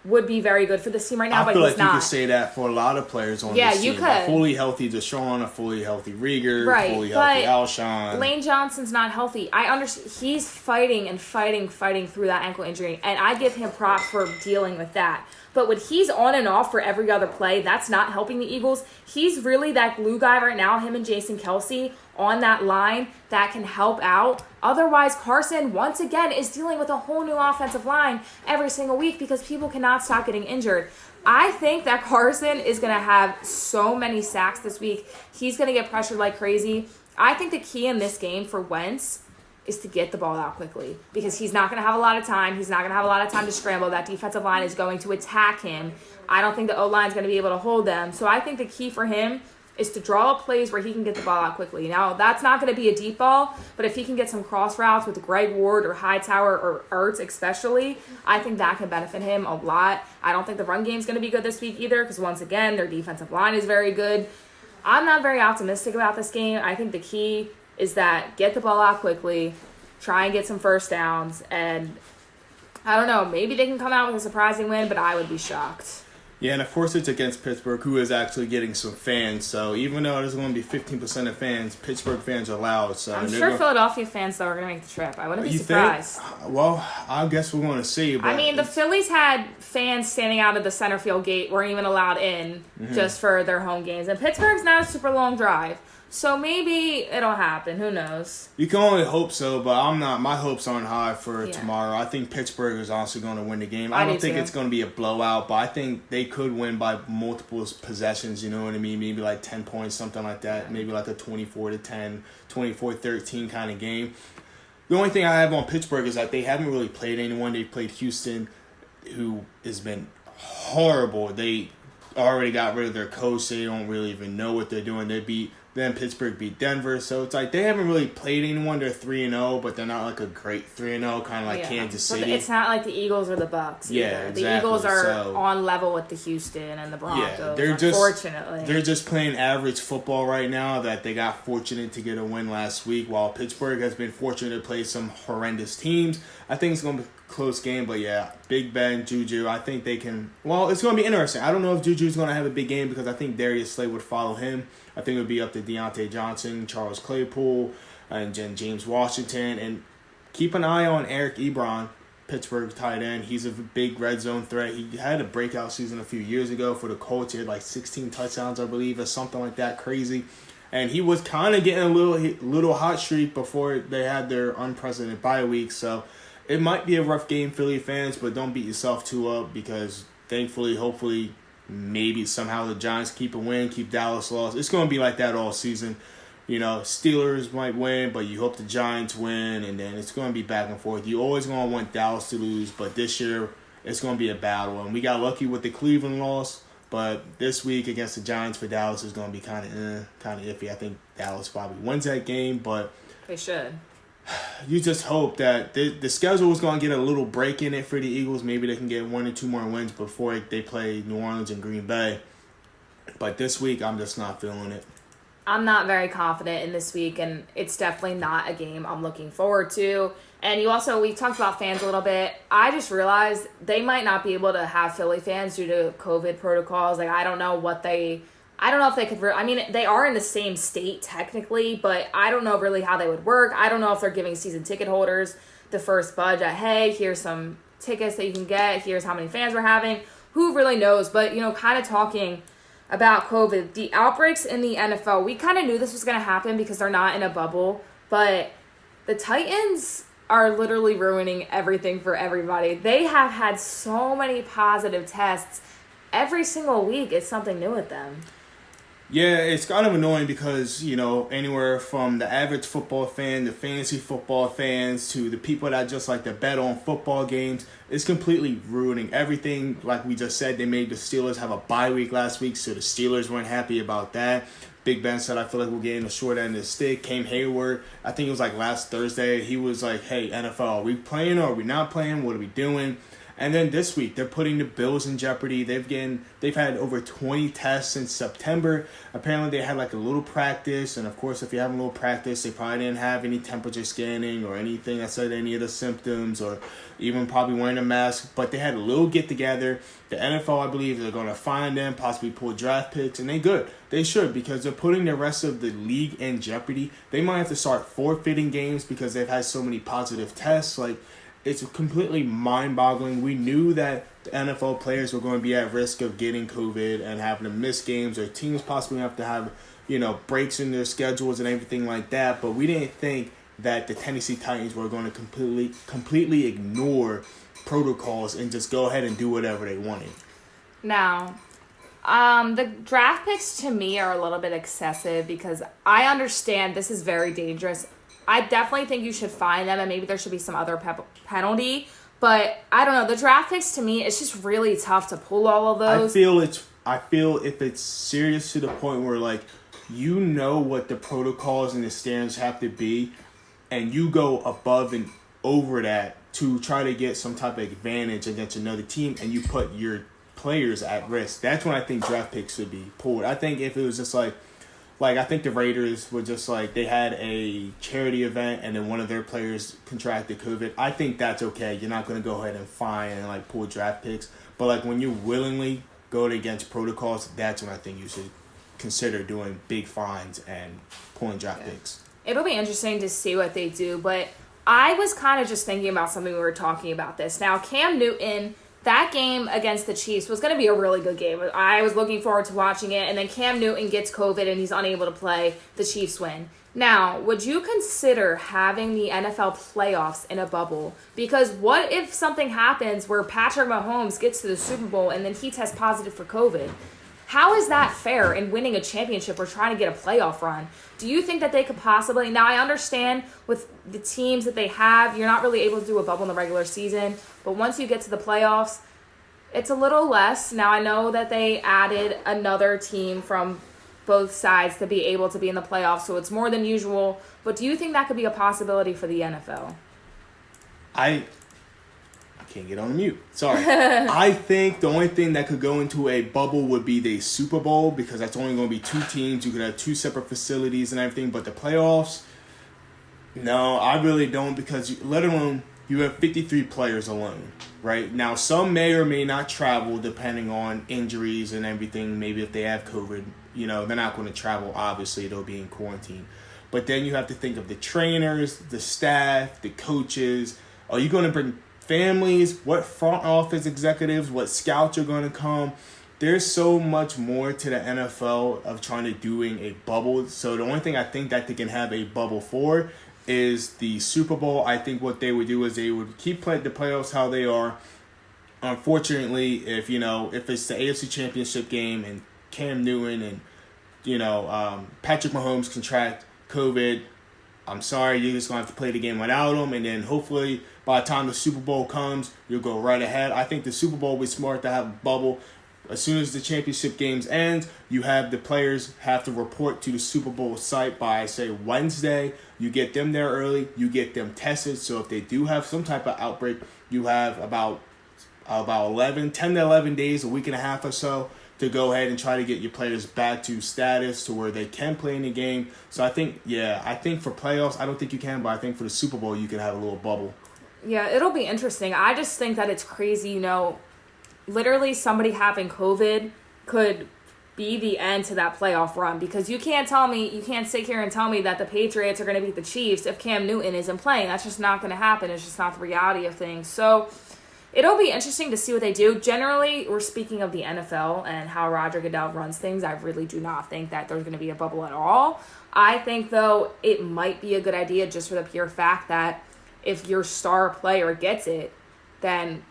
[SPEAKER 3] would be very good for this team right now,
[SPEAKER 4] I
[SPEAKER 3] but
[SPEAKER 4] feel
[SPEAKER 3] he's
[SPEAKER 4] like
[SPEAKER 3] not.
[SPEAKER 4] you could say that for a lot of players on this team.
[SPEAKER 3] Yeah, you could.
[SPEAKER 4] A fully healthy Deshaun, a fully healthy Rieger,
[SPEAKER 3] Right,
[SPEAKER 4] fully healthy
[SPEAKER 3] but
[SPEAKER 4] Alshon.
[SPEAKER 3] Lane Johnson's not healthy. I understand. He's fighting through that ankle injury, and I give him props for dealing with that. But when he's on and off for every other play, that's not helping the Eagles. He's really that glue guy right now, him and Jason Kelsey, on that line that can help out. Otherwise, Carson, once again, is dealing with a whole new offensive line every single week because people cannot stop getting injured. I think that Carson is going to have so many sacks this week. He's going to get pressured like crazy. I think the key in this game for Wentz is to get the ball out quickly because he's not going to have a lot of time. He's not going to have a lot of time to scramble. That defensive line is going to attack him. I don't think the O-line is going to be able to hold them. So I think the key for him is to draw up plays where he can get the ball out quickly. Now, that's not going to be a deep ball, but if he can get some cross routes with Greg Ward or Hightower or Ertz especially, I think that can benefit him a lot. I don't think the run game is going to be good this week either because, once again, their defensive line is very good. I'm not very optimistic about this game. I think the key is that get the ball out quickly, try and get some first downs, and I don't know, maybe they can come out with a surprising win, but I would be shocked.
[SPEAKER 4] Yeah, and of course it's against Pittsburgh, who is actually getting some fans. So even though there's going to be 15% of fans, Pittsburgh fans are loud. So
[SPEAKER 3] I'm sure Philadelphia fans, though, are going to make the trip. I wouldn't be surprised.
[SPEAKER 4] Well, I guess we're going to see. But
[SPEAKER 3] I mean, the Phillies had fans standing out of the center field gate, weren't even allowed in just for their home games. And Pittsburgh's not a super long drive. So maybe it'll happen. Who knows?
[SPEAKER 4] You can only hope so, but I'm not. My hopes aren't high for
[SPEAKER 3] Yeah.
[SPEAKER 4] tomorrow. I think Pittsburgh is also going to win the game.
[SPEAKER 3] I
[SPEAKER 4] I don't
[SPEAKER 3] do
[SPEAKER 4] think
[SPEAKER 3] too.
[SPEAKER 4] it's going to be a blowout, but I think they could win by multiple possessions. You know what I mean? Maybe like 10 points, something like that. Maybe like a 24-10, 24-13 kind of game. The only thing I have on Pittsburgh is that they haven't really played anyone. They played Houston, who has been horrible. They already got rid of their coach. They don't really even know what they're doing. Then Pittsburgh beat Denver. So it's like they haven't really played anyone. They're 3-0, but they're not like a great 3-0, kind of like Kansas
[SPEAKER 3] But
[SPEAKER 4] City.
[SPEAKER 3] it's not like the Eagles or the Bucks.
[SPEAKER 4] Yeah,
[SPEAKER 3] either.
[SPEAKER 4] exactly.
[SPEAKER 3] The Eagles are
[SPEAKER 4] So-
[SPEAKER 3] on level with the Houston and the Broncos.
[SPEAKER 4] they're just
[SPEAKER 3] unfortunately.
[SPEAKER 4] they're just playing average football right now. That they got fortunate to get a win last week, while Pittsburgh has been fortunate to play some horrendous teams. I think it's going to be a close game, but yeah, Big Ben, Juju, I think they can. Well, it's going to be interesting. I don't know if Juju's going to have a big game because I think Darius Slay would follow him. I think it would be up to Deontay Johnson, Charles Claypool, and James Washington, and keep an eye on Eric Ebron, Pittsburgh tight end. He's a big red zone threat. He had a breakout season a few years ago for the Colts. He had like 16 touchdowns, I believe, or something like that, crazy. And he was kind of getting a little hot streak before they had their unprecedented bye week. So it might be a rough game, Philly fans, but don't beat yourself too up because thankfully, hopefully, maybe somehow the Giants keep a win, keep Dallas lost. It's going to be like that all season. You know, Steelers might win, but you hope the Giants win, and then it's going to be back and forth. You always going to want Dallas to lose, but this year it's going to be a battle. And we got lucky with the Cleveland loss, but this week against the Giants for Dallas is going to be kind of iffy. I think Dallas probably wins that game, but
[SPEAKER 3] They should.
[SPEAKER 4] you just hope that the schedule is going to get a little break in it for the Eagles. Maybe they can get 1 or 2 more wins before they play New Orleans and Green Bay. But this week, I'm just not feeling it.
[SPEAKER 3] I'm not very confident in this week, and it's definitely not a game I'm looking forward to. And we talked about fans a little bit. I just realized they might not be able to have Philly fans due to COVID protocols. Like, I don't know if they could, I mean, they are in the same state technically, but I don't know really how they would work. I don't know if they're giving season ticket holders the first budget. Hey, here's some tickets that you can get. Here's how many fans we're having. Who really knows? But, kind of talking about COVID, the outbreaks in the NFL, we kind of knew this was going to happen because they're not in a bubble, but the Titans are literally ruining everything for everybody. They have had so many positive tests. Every single week it's something new with them.
[SPEAKER 4] Yeah, it's kind of annoying because, anywhere from the average football fan, the fantasy football fans, to the people that just like to bet on football games, it's completely ruining everything. Like we just said, they made the Steelers have a bye week last week, so the Steelers weren't happy about that. Big Ben said, I feel like we're getting the short end of the stick. Cam Hayward, I think it was like last Thursday, he was like, hey, NFL, are we playing or are we not playing? What are we doing? And then this week, they're putting the Bills in jeopardy. They've had over 20 tests since September. Apparently, they had like a little practice. And, of course, if you have a little practice, they probably didn't have any temperature scanning or anything that said any of the symptoms or even probably wearing a mask. But they had a little get-together. The NFL, I believe, they're going to fine them, possibly pull draft picks. And they good. They should because they're putting the rest of the league in jeopardy. They might have to start forfeiting games because they've had so many positive tests. It's completely mind-boggling. We knew that the NFL players were going to be at risk of getting COVID and having to miss games, or teams possibly have to have, breaks in their schedules and everything like that. But we didn't think that the Tennessee Titans were going to completely ignore protocols and just go ahead and do whatever they wanted.
[SPEAKER 3] Now, the draft picks to me are a little bit excessive because I understand this is very dangerous. I definitely think you should fine them, and maybe there should be some other penalty. But I don't know. The draft picks to me, it's just really tough to pull all of those.
[SPEAKER 4] I feel if it's serious to the point where what the protocols and the standards have to be, and you go above and over that to try to get some type of advantage against another team, and you put your players at risk. That's when I think draft picks should be pulled. I think if it was just I think the Raiders were just they had a charity event and then one of their players contracted COVID. I think that's okay. You're not going to go ahead and fine and pull draft picks. But when you willingly go against protocols, that's when I think you should consider doing big fines and pulling draft picks.
[SPEAKER 3] It'll be interesting to see what they do. But I was kind of just thinking about something we were talking about this. Now, Cam Newton, that game against the Chiefs was going to be a really good game. I was looking forward to watching it, and then Cam Newton gets COVID and he's unable to play. The Chiefs win. Now, would you consider having the NFL playoffs in a bubble? Because what if something happens where Patrick Mahomes gets to the Super Bowl and then he tests positive for COVID? How is that fair in winning a championship or trying to get a playoff run? Do you think that they could possibly... Now, I understand with the teams that they have, you're not really able to do a bubble in the regular season. But once you get to the playoffs, it's a little less. Now, I know that they added another team from both sides to be able to be in the playoffs, so it's more than usual. But do you think that could be a possibility for the NFL?
[SPEAKER 4] I can't get on mute. Sorry. I think the only thing that could go into a bubble would be the Super Bowl, because that's only going to be two teams. You could have two separate facilities and everything. But the playoffs, no, I really don't, because let alone you have 53 players alone, right? Now, some may or may not travel depending on injuries and everything. Maybe if they have COVID, they're not going to travel. Obviously, they'll be in quarantine. But then you have to think of the trainers, the staff, the coaches. Are you going to bring families? What front office executives? What scouts are going to come? There's so much more to the NFL of trying to doing a bubble. So the only thing I think that they can have a bubble for is the Super Bowl. I think what they would do is they would keep the playoffs how they are. Unfortunately, if it's the AFC Championship game and Cam Newton and Patrick Mahomes contract COVID, I'm sorry, you're just going to have to play the game without him. And then hopefully by the time the Super Bowl comes, you'll go right ahead. I think the Super Bowl would be smart to have a bubble. As soon as the championship games end, you have the players have to report to the Super Bowl site by, say, Wednesday. You get them there early. You get them tested. So if they do have some type of outbreak, you have about 10 to 11 days, a week and a half or so, to go ahead and try to get your players back to status to where they can play in the game. So I think for playoffs, I don't think you can, but I think for the Super Bowl, you can have a little bubble.
[SPEAKER 3] Yeah, it'll be interesting. I just think that it's crazy, literally somebody having COVID could be the end to that playoff run, because you can't sit here and tell me that the Patriots are going to beat the Chiefs if Cam Newton isn't playing. That's just not going to happen. It's just not the reality of things. So it'll be interesting to see what they do. Generally, we're speaking of the NFL and how Roger Goodell runs things. I really do not think that there's going to be a bubble at all. I think, though, it might be a good idea just for the pure fact that if your star player gets it, then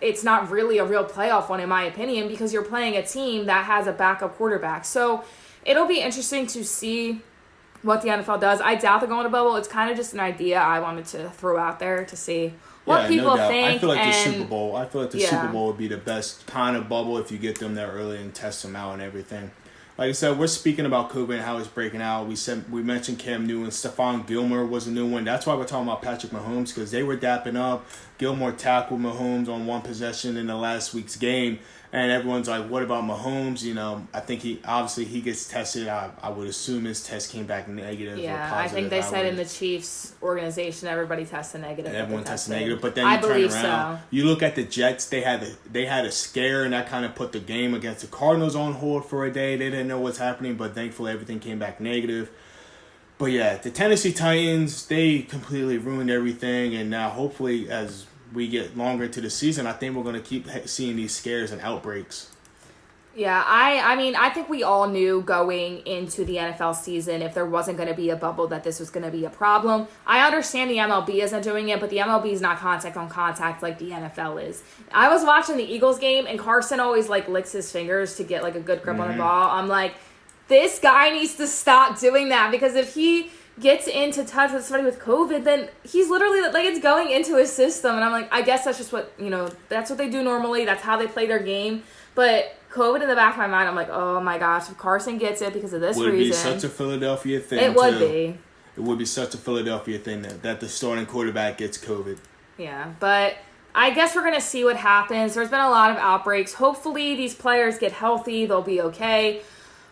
[SPEAKER 3] it's not really a real playoff one, in my opinion, because you're playing a team that has a backup quarterback. So it'll be interesting to see what the NFL does. I doubt they're going to bubble. It's kind of just an idea I wanted to throw out there to see what people think.
[SPEAKER 4] I feel like the Super Bowl would be the best kind of bubble if you get them there early and test them out and everything. Like I said, we're speaking about COVID and how it's breaking out. We mentioned Cam Newton. Stephon Gilmore was a new one. That's why we're talking about Patrick Mahomes, because they were dapping up. Gilmore tackled Mahomes on one possession in the last week's game. And everyone's like, what about Mahomes? I think he gets tested. I would assume his test came back negative.
[SPEAKER 3] Yeah,
[SPEAKER 4] or positive.
[SPEAKER 3] I think they said in the Chiefs organization, everybody tested negative.
[SPEAKER 4] Everyone tested negative, but then you turn around. So. You look at the Jets. They had a scare, and that kind of put the game against the Cardinals on hold for a day. They didn't know what's happening, but thankfully everything came back negative. But yeah, the Tennessee Titans, they completely ruined everything, and now hopefully as we get longer into the season, I think we're going to keep seeing these scares and outbreaks.
[SPEAKER 3] Yeah, I think we all knew going into the NFL season, if there wasn't going to be a bubble, that this was going to be a problem. I understand the MLB isn't doing it, but the MLB is not contact on contact like the NFL is. I was watching the Eagles game, and Carson always licks his fingers to get a good grip on the ball. I'm like, this guy needs to stop doing that, because if he gets into touch with somebody with COVID, then he's literally it's going into his system. And I'm like, I guess that's just what, that's what they do normally. That's how they play their game. But COVID in the back of my mind, I'm like, oh my gosh, if Carson gets it because of this reason.
[SPEAKER 4] Would be such a Philadelphia thing.
[SPEAKER 3] It would be.
[SPEAKER 4] It would be such a Philadelphia thing that the starting quarterback gets COVID.
[SPEAKER 3] Yeah, but I guess we're going to see what happens. There's been a lot of outbreaks. Hopefully these players get healthy. They'll be okay.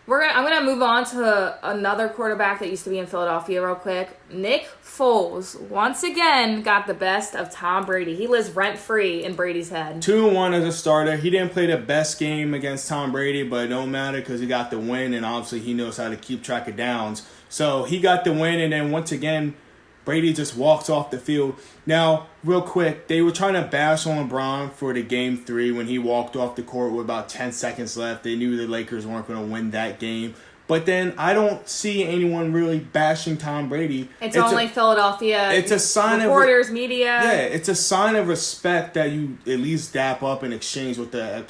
[SPEAKER 3] I'm going to move on to another quarterback that used to be in Philadelphia real quick. Nick Foles, once again, got the best of Tom Brady. He lives rent-free in Brady's head.
[SPEAKER 4] 2-1 as a starter. He didn't play the best game against Tom Brady, but it don't matter because he got the win, and obviously he knows how to keep track of downs. So he got the win, and then once again, Brady just walks off the field. Now, real quick, they were trying to bash on LeBron for the Game 3 when he walked off the court with about 10 seconds left. They knew the Lakers weren't going to win that game. But then I don't see anyone really bashing Tom Brady.
[SPEAKER 3] It's only Philadelphia.
[SPEAKER 4] It's a sign
[SPEAKER 3] reporters, media.
[SPEAKER 4] Yeah, it's a sign of respect that you at least dap up and exchange with the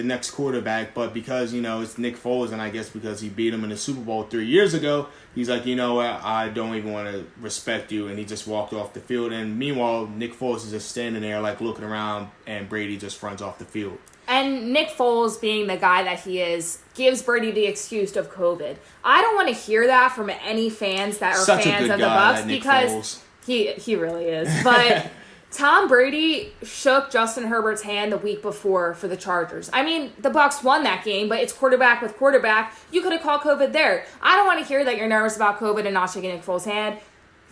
[SPEAKER 4] next quarterback. But because it's Nick Foles, and I guess because he beat him in the Super Bowl 3 years ago, he's like, you know what, I don't even want to respect you, and he just walked off the field. And meanwhile, Nick Foles is just standing there like looking around, and Brady just runs off the field.
[SPEAKER 3] And Nick Foles, being the guy that he is, gives Brady the excuse of COVID. I don't want to hear that from any fans that are
[SPEAKER 4] Such
[SPEAKER 3] fans of the Bucs because he really is. But Tom Brady shook Justin Herbert's hand the week before for the Chargers. I mean, the Bucs won that game, but it's quarterback with quarterback. You could have called COVID there. I don't want to hear that you're nervous about COVID and not shaking Nick Foles' hand.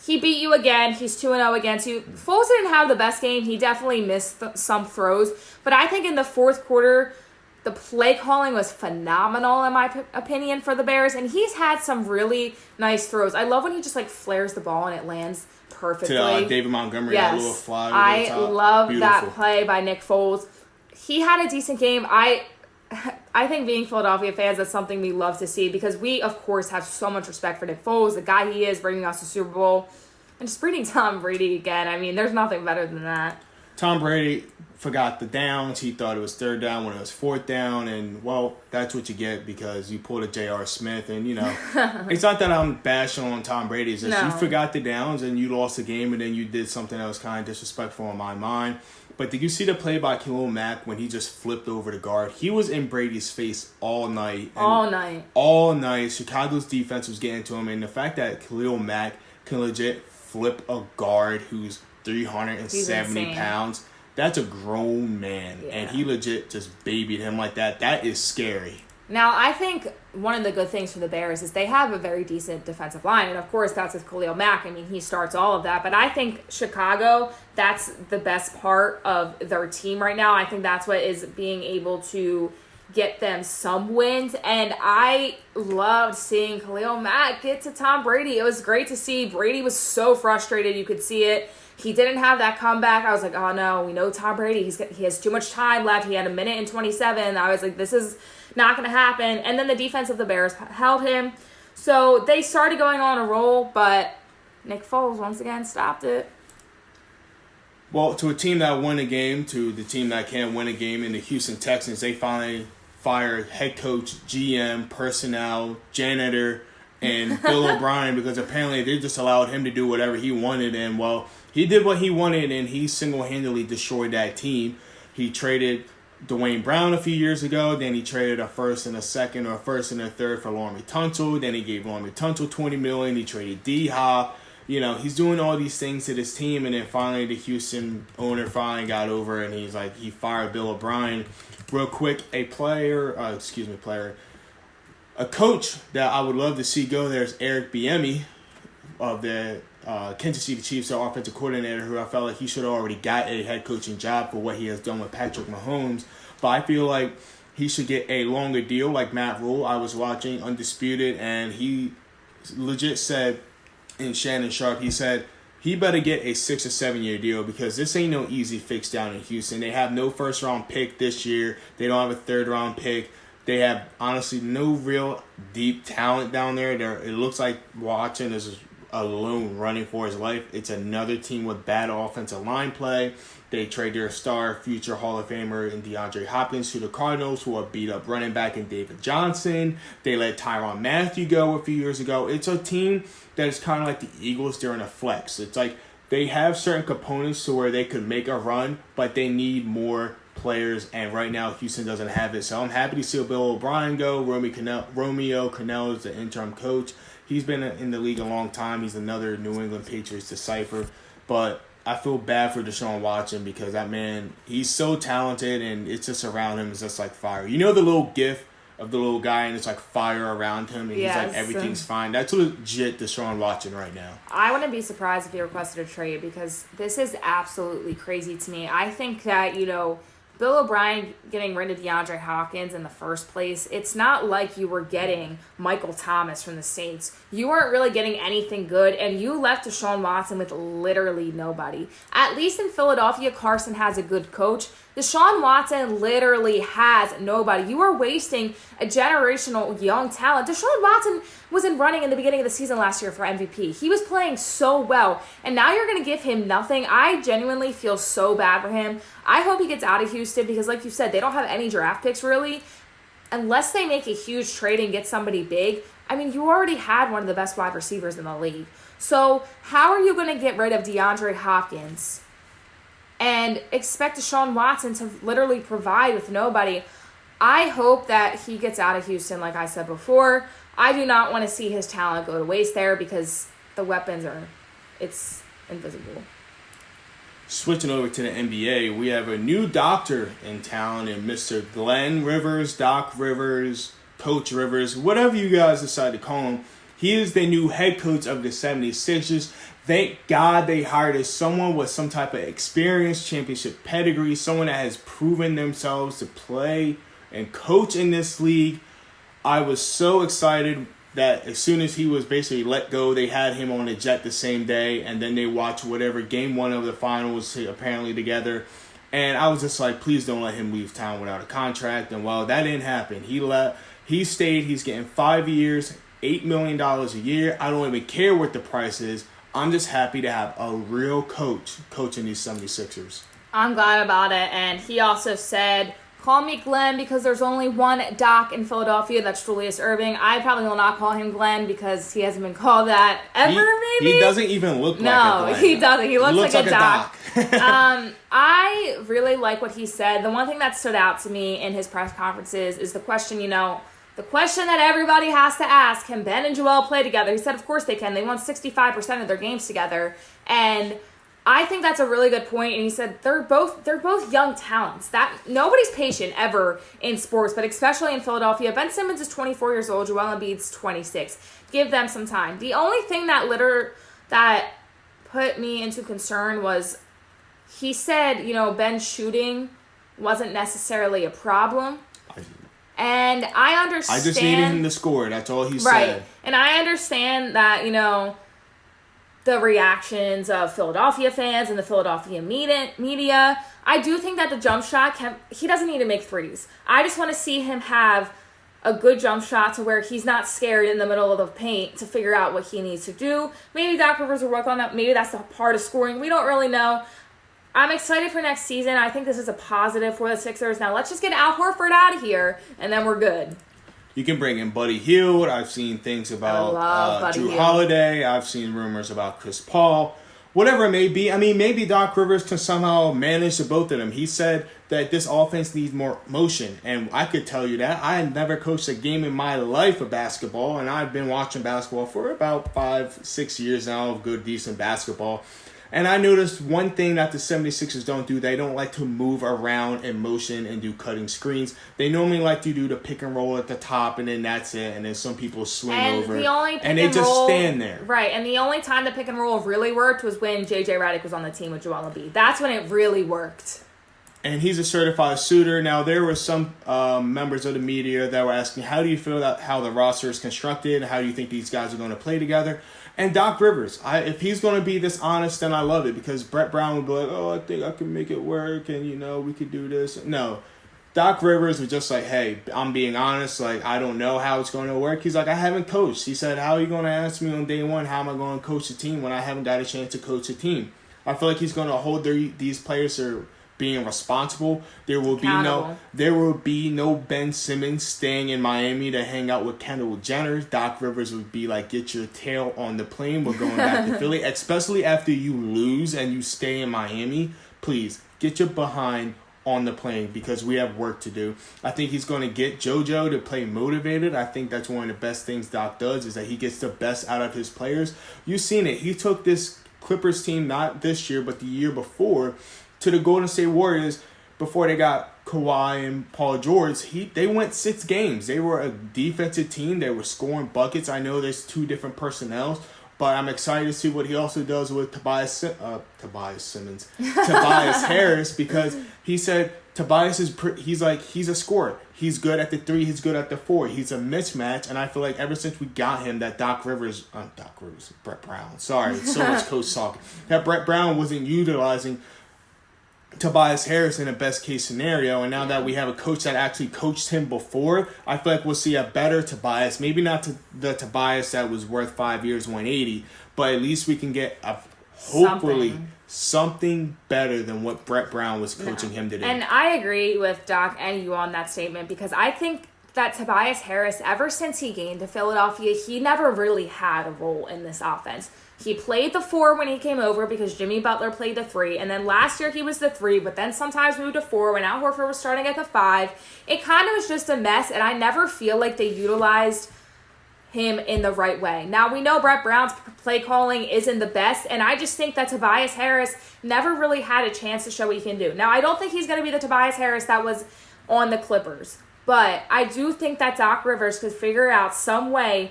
[SPEAKER 3] He beat you again. He's 2-0 against you. Foles didn't have the best game. He definitely missed some throws. But I think in the fourth quarter, the play calling was phenomenal, in my opinion, for the Bears. And he's had some really nice throws. I love when he just, flares the ball and it lands perfectly.
[SPEAKER 4] To David Montgomery,
[SPEAKER 3] yes.
[SPEAKER 4] that little fly over
[SPEAKER 3] I
[SPEAKER 4] the top.
[SPEAKER 3] love
[SPEAKER 4] Beautiful.
[SPEAKER 3] that play by Nick Foles. He had a decent game. I think being Philadelphia fans, that's something we love to see because we, of course, have so much respect for Nick Foles, the guy he is, bringing us the Super Bowl. And just beating Tom Brady again, I mean, there's nothing better than that.
[SPEAKER 4] Tom Brady forgot the downs. He thought it was third down when it was fourth down. And, well, that's what you get because you pulled a J.R. Smith. And, it's not that I'm bashing on Tom Brady. It's just you forgot the downs and you lost the game and then you did something that was kind of disrespectful in my mind. But did you see the play by Khalil Mack when he just flipped over the guard? He was in Brady's face all night.
[SPEAKER 3] All night.
[SPEAKER 4] All night. Chicago's defense was getting to him. And the fact that Khalil Mack can legit flip a guard who's 370 pounds, that's a grown man. Yeah. And he legit just babied him like that. That is scary.
[SPEAKER 3] Now, I think one of the good things for the Bears is they have a very decent defensive line. And, of course, that's with Khalil Mack. I mean, he starts all of that. But I think Chicago, that's the best part of their team right now. I think that's what is being able to get them some wins. And I loved seeing Khalil Mack get to Tom Brady. It was great to see. Brady was so frustrated. You could see it. He didn't have that comeback. I was like, oh, no, we know Tom Brady. He has too much time left. He had 1:27. I was like, this is not going to happen. And then the defense of the Bears held him. So they started going on a roll, but Nick Foles once again stopped it.
[SPEAKER 4] Well, to a team that won a game, to the team that can't win a game in the Houston Texans, they finally fired head coach, GM, personnel, janitor, and Bill O'Brien because apparently they just allowed him to do whatever he wanted. And, well, he did what he wanted, and he single-handedly destroyed that team. He traded Dwayne Brown a few years ago. Then he traded a first and a second or a first and a third for Laramie Tunsil. Then he gave Laramie Tunsil $20 million. He traded D-Hop. He's doing all these things to this team, and then finally the Houston owner finally got over, and he fired Bill O'Brien. Real quick, a coach that I would love to see go there is Eric Bieniemy of the Kansas City Chiefs, our offensive coordinator, who I felt like he should have already got a head coaching job for what he has done with Patrick Mahomes. But I feel like he should get a longer deal like Matt Rule. I was watching Undisputed, and he legit said, in Shannon Sharp, he said he better get a 6 or 7 year deal because this ain't no easy fix down in Houston. They have no first round pick this year. They don't have a third round pick. They have honestly no real deep talent down there. It looks like Watson is alone running for his life. It's another team with bad offensive line play. They trade their star future Hall of Famer in DeAndre Hopkins to the Cardinals, who are beat up running back in David Johnson. They let Tyrann Mathieu go a few years ago. It's a team that is kind of like the Eagles during a flex. It's like they have certain components to where they could make a run, but they need more players, and right now Houston doesn't have it. So I'm happy to see Bill O'Brien go. Romeo Crennel is the interim coach. He's been in the league a long time. He's another New England Patriots decipher. But I feel bad for Deshaun Watson because that man, he's so talented, and it's just around him is just like fire. You know the little gif of the little guy, and it's like fire around him, and
[SPEAKER 3] yes.
[SPEAKER 4] He's like, everything's fine. That's legit Deshaun Watson right now.
[SPEAKER 3] I wouldn't be surprised if he requested a trade because this is absolutely crazy to me. I think that, Bill O'Brien getting rid of DeAndre Hopkins in the first place, it's not like you were getting Michael Thomas from the Saints. You weren't really getting anything good, and you left Deshaun Watson with literally nobody. At least in Philadelphia, Carson has a good coach. Deshaun Watson literally has nobody. You are wasting a generational young talent. Deshaun Watson was in running in the beginning of the season last year for MVP. He was playing so well, and now you're going to give him nothing. I genuinely feel so bad for him. I hope he gets out of Houston because, like you said, they don't have any draft picks really. Unless they make a huge trade and get somebody big, I mean, you already had one of the best wide receivers in the league. So how are you going to get rid of DeAndre Hopkins and expect Deshaun Watson to literally provide with nobody? I hope that he gets out of Houston, like I said before. I do not want to see his talent go to waste there because the weapons it's invisible.
[SPEAKER 4] Switching over to the NBA, we have a new doctor in town, and Mr. Glenn Rivers, Doc Rivers, Coach Rivers, whatever you guys decide to call him. He is the new head coach of the 76ers. Thank God they hired someone with some type of experience, championship pedigree, someone that has proven themselves to play and coach in this league. I was so excited that as soon as he was basically let go, they had him on a jet the same day, and then they watched whatever game one of the finals apparently together. And I was just like, please don't let him leave town without a contract. And well, that didn't happen. He left. He stayed. He's getting 5 years, $8 million a year. I don't even care what the price is. I'm just happy to have a real coach coaching these 76ers.
[SPEAKER 3] I'm glad about it. And he also said, call me Glenn because there's only one Doc in Philadelphia. That's Julius Erving. I probably will not call him Glenn because he hasn't been called that ever, maybe?
[SPEAKER 4] He doesn't even look like a Glenn.
[SPEAKER 3] No, he doesn't. He looks like a Doc.
[SPEAKER 4] Doc.
[SPEAKER 3] I really like what he said. The one thing that stood out to me in his press conferences is the question, the question that everybody has to ask, can Ben and Joel play together? He said, of course they can. They won 65% of their games together. And I think that's a really good point. And he said they're both young talents. That nobody's patient ever in sports, but especially in Philadelphia. Ben Simmons is 24 years old. Joel Embiid's 26. Give them some time. The only thing that put me into concern was he said, Ben's shooting wasn't necessarily a problem. And I understand.
[SPEAKER 4] I just needed him to score. That's all he said.
[SPEAKER 3] Right. And I understand that, the reactions of Philadelphia fans and the Philadelphia media. I do think that the jump shot, he doesn't need to make threes. I just want to see him have a good jump shot to where he's not scared in the middle of the paint to figure out what he needs to do. Maybe Doc Rivers will work on that. Maybe that's the part of scoring. We don't really know. I'm excited for next season. I think this is a positive for the Sixers. Now let's just get Al Horford out of here, and then we're good.
[SPEAKER 4] You can bring in Buddy Hield. I've seen things about Drew Holiday. I've seen rumors about Chris Paul. Whatever it may be. I mean, maybe Doc Rivers can somehow manage the both of them. He said that this offense needs more motion. And I could tell you that. I had never coached a game in my life of basketball. And I've been watching basketball for about 5-6 years now of good, decent basketball. And I noticed one thing that the 76ers don't do. They don't like to move around in motion and do cutting screens. They normally like to do the pick and roll at the top, and then that's it. And then some people swing over. And they just stand there.
[SPEAKER 3] Right. And the only time the pick and roll really worked was when J.J. Redick was on the team with Joel Embiid. That's when it really worked.
[SPEAKER 4] And he's a certified shooter. Now, there were some members of the media that were asking, how do you feel about how the roster is constructed? How do you think these guys are going to play together? And Doc Rivers, if he's going to be this honest, then I love it. Because Brett Brown would be like, I think I can make it work. And, we could do this. No. Doc Rivers was just like, hey, I'm being honest. Like, I don't know how it's going to work. He's like, I haven't coached. He said, how are you going to ask me on day one, how am I going to coach the team when I haven't got a chance to coach a team? I feel like he's going to hold these players to being responsible. There will be no Ben Simmons staying in Miami to hang out with Kendall Jenner. Doc Rivers would be like, get your tail on the plane. We're going back to Philly. Especially after you lose and you stay in Miami. Please, get your behind on the plane because we have work to do. I think he's going to get JoJo to play motivated. I think that's one of the best things Doc does is that he gets the best out of his players. You've seen it. He took this Clippers team, not this year, but the year before, to the Golden State Warriors before they got Kawhi and Paul George. They went 6 games. They were a defensive team. They were scoring buckets. I know there's 2 different personnels, but I'm excited to see what he also does with Tobias Harris because he said Tobias he's a scorer. He's good at the 3. He's good at the 4. He's a mismatch, and I feel like ever since we got him, that Brett Brown. Sorry, so much coach talking. That Brett Brown wasn't utilizing Tobias Harris in a best case scenario, and now that we have a coach that actually coached him before, I feel like we'll see a better Tobias. Maybe not the Tobias that was worth 5 years, 180, but at least we can get hopefully something better than what Brett Brown was coaching him to do.
[SPEAKER 3] And I agree with Doc and you on that statement, because I think that Tobias Harris, ever since he came to Philadelphia, he never really had a role in this offense. He played the 4 when he came over because Jimmy Butler played the 3. And then last year he was the 3, but then sometimes moved to 4 when Al Horford was starting at the 5. It kind of was just a mess, and I never feel like they utilized him in the right way. Now, we know Brett Brown's play calling isn't the best, and I just think that Tobias Harris never really had a chance to show what he can do. Now, I don't think he's going to be the Tobias Harris that was on the Clippers, but I do think that Doc Rivers could figure out some way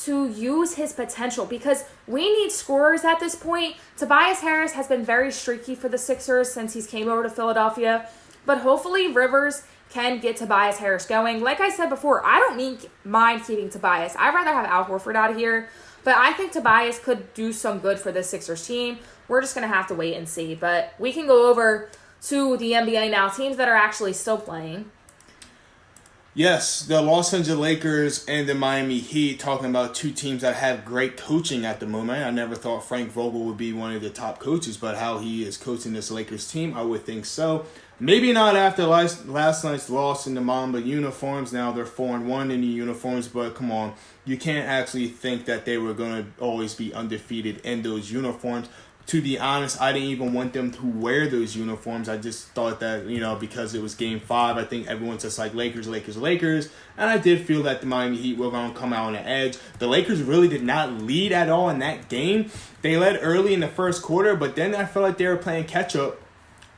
[SPEAKER 3] to use his potential, because we need scorers at this point. Tobias Harris has been very streaky for the Sixers since he's came over to Philadelphia, but hopefully Rivers can get Tobias Harris going. Like I said before, I don't mind keeping Tobias. I'd rather have Al Horford out of here, but I think Tobias could do some good for the Sixers team. We're just going to have to wait and see, but we can go over to the NBA now, teams that are actually still playing.
[SPEAKER 4] Yes, the Los Angeles Lakers and the Miami Heat, talking about two teams that have great coaching at the moment. I never thought Frank Vogel would be one of the top coaches, but how he is coaching this Lakers team, I would think so. Maybe not after last night's loss in the Mamba uniforms. Now they're 4-1 in the uniforms, but come on. You can't actually think that they were going to always be undefeated in those uniforms. To be honest, I didn't even want them to wear those uniforms. I just thought that, because it was Game 5, I think everyone's just like Lakers, Lakers, Lakers. And I did feel that the Miami Heat were going to come out on the edge. The Lakers really did not lead at all in that game. They led early in the first quarter, but then I felt like they were playing catch-up.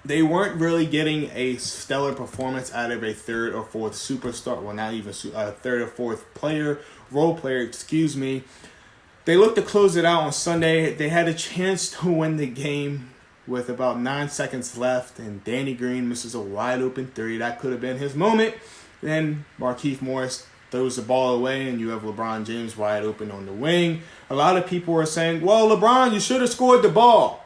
[SPEAKER 4] They weren't really getting a stellar performance out of a third or fourth superstar. Well, not even a third or fourth role player. They looked to close it out on Sunday. They had a chance to win the game with about 9 seconds left, and Danny Green misses a wide-open 3. That could have been his moment. Then Markieff Morris throws the ball away, and you have LeBron James wide open on the wing. A lot of people were saying, well, LeBron, you should have scored the ball.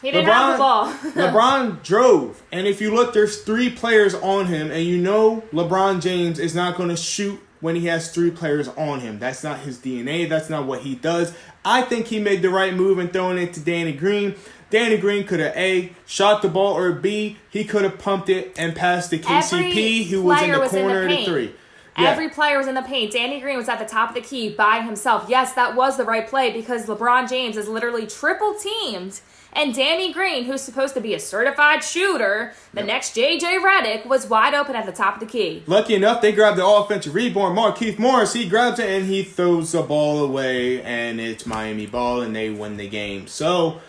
[SPEAKER 3] He didn't have the ball.
[SPEAKER 4] LeBron drove. And if you look, there's 3 players on him. And LeBron James is not going to shoot when he has 3 players on him. That's not his DNA. That's not what he does. I think he made the right move in throwing it to Danny Green. Danny Green could have A, shot the ball, or B, he could have pumped it and passed to KCP, who was in the corner of the 3. Yeah.
[SPEAKER 3] Every player was in the paint. Danny Green was at the top of the key by himself. Yes, that was the right play because LeBron James is literally triple teamed. And Danny Green, who's supposed to be a certified shooter, the next J.J. Redick, was wide open at the top of the key.
[SPEAKER 4] Lucky enough, they grabbed the offensive rebound. Markieff Morris, he grabs it and he throws the ball away, and it's Miami ball, and they win the game. So,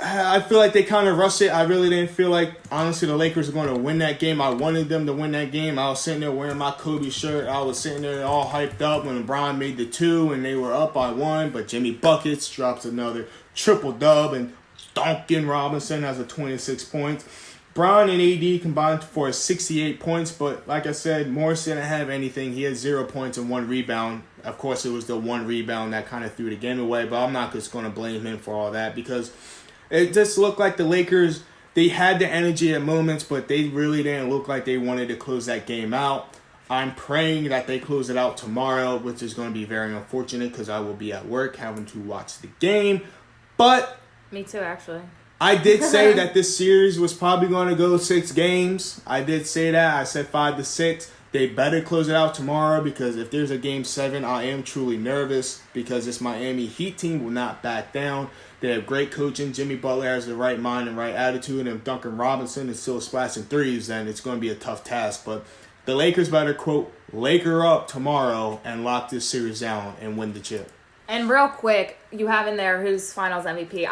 [SPEAKER 4] I feel like they kind of rushed it. I really didn't feel like, honestly, the Lakers were going to win that game. I wanted them to win that game. I was sitting there wearing my Kobe shirt. I was sitting there all hyped up when LeBron made the 2 and they were up by 1. But Jimmy Buckets drops another triple dub, and Duncan Robinson has a 26 points. Brown and AD combined for 68 points, but like I said, Morris didn't have anything. He had 0 points and 1 rebound. Of course, it was the 1 rebound that kind of threw the game away, but I'm not just going to blame him for all that because it just looked like the Lakers, they had the energy at moments, but they really didn't look like they wanted to close that game out. I'm praying that they close it out tomorrow, which is going to be very unfortunate because I will be at work having to watch the game. But
[SPEAKER 3] me too, actually.
[SPEAKER 4] I did say that this series was probably going to go 6 games. I did say that. I said 5-6. They better close it out tomorrow because if there's a Game 7, I am truly nervous because this Miami Heat team will not back down. They have great coaching. Jimmy Butler has the right mind and right attitude. And if Duncan Robinson is still splashing threes, then it's going to be a tough task. But the Lakers better, quote, Laker up tomorrow and lock this series down and win the chip.
[SPEAKER 3] And real quick, you have in there who's Finals MVP.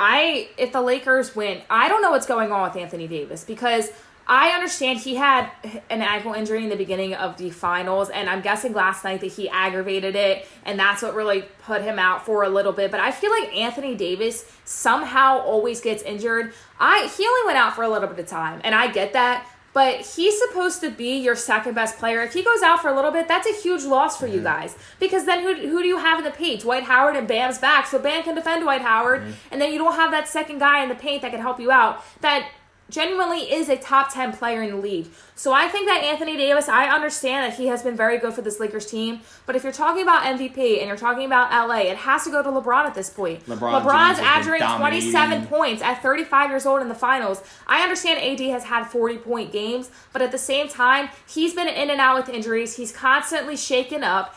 [SPEAKER 3] If the Lakers win, I don't know what's going on with Anthony Davis because I understand he had an ankle injury in the beginning of the finals, and I'm guessing last night that he aggravated it, and that's what really put him out for a little bit. But I feel like Anthony Davis somehow always gets injured. He only went out for a little bit of time, and I get that. But he's supposed to be your second best player. If he goes out for a little bit, that's a huge loss for you guys. Because then who do you have in the paint? Dwight Howard and Bam's back, so Bam can defend Dwight Howard. And then you don't have that second guy in the paint that can help you out. That genuinely is a top 10 player in the league. So I think that Anthony Davis, I understand that he has been very good for this Lakers team, but if you're talking about MVP and you're talking about LA, it has to go to LeBron at this point. LeBron's averaging 27 points at 35 years old in the finals. I understand AD has had 40-point games, but at the same time, he's been in and out with injuries. He's constantly shaken up.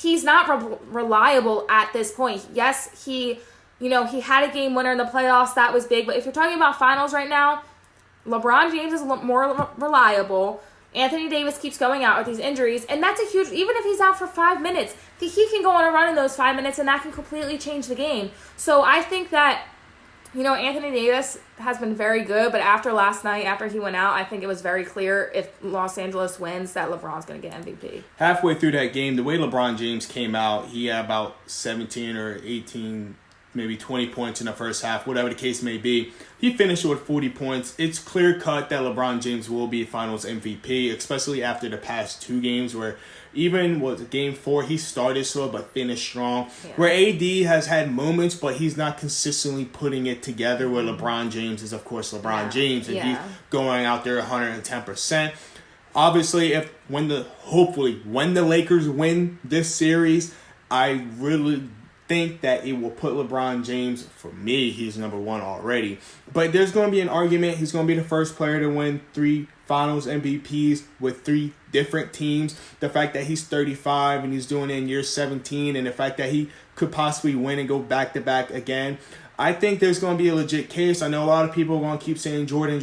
[SPEAKER 3] He's not reliable at this point. Yes, he had a game winner in the playoffs. That was big. But if you're talking about finals right now, LeBron James is more reliable. Anthony Davis keeps going out with these injuries, and that's a huge, even if he's out for 5 minutes, he can go on a run in those 5 minutes, and that can completely change the game. So I think that, Anthony Davis has been very good, but after last night, after he went out, I think it was very clear if Los Angeles wins that LeBron's going to get MVP.
[SPEAKER 4] Halfway through that game, the way LeBron James came out, he had about 17 or 18 maybe 20 points in the first half, whatever the case may be. He finished with 40 points. It's clear-cut that LeBron James will be Finals MVP, especially after the past 2 games where even with Game 4, he started slow but finished strong. Yeah. Where AD has had moments, but he's not consistently putting it together, where LeBron James is, of course, LeBron James, and he's going out there 110%. Obviously, when the Lakers win this series, I really think that it will put LeBron James, for me, he's number 1 already. But there's going to be an argument. He's going to be the first player to win 3 Finals MVPs with 3 different teams. The fact that he's 35 and he's doing it in year 17, and the fact that he could possibly win and go back-to-back again. I think there's going to be a legit case. I know a lot of people are going to keep saying Jordan,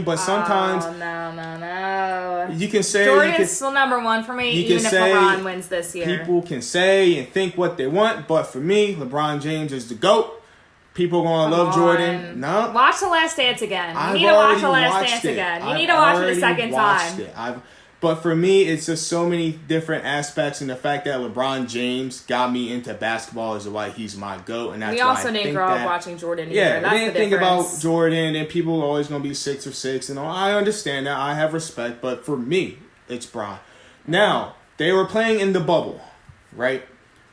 [SPEAKER 4] but sometimes...
[SPEAKER 3] Oh, no.
[SPEAKER 4] You can say...
[SPEAKER 3] Jordan's still number 1 for me, even if LeBron wins this year.
[SPEAKER 4] People can say and think what they want, but for me, LeBron James is the GOAT. People are going to love Jordan. No.
[SPEAKER 3] Watch The Last Dance again. You need to watch The Last Dance again. You need to watch it a second time.
[SPEAKER 4] But for me, it's just so many different aspects, and the fact that LeBron James got me into basketball is why he's my GOAT. And that's
[SPEAKER 3] we also didn't grow up watching Jordan either.
[SPEAKER 4] Yeah,
[SPEAKER 3] that's
[SPEAKER 4] we didn't think about Jordan, and people are always going to be 6 or 6, and all. I understand that. I have respect, but for me, it's Bron. Now, they were playing in the bubble, right?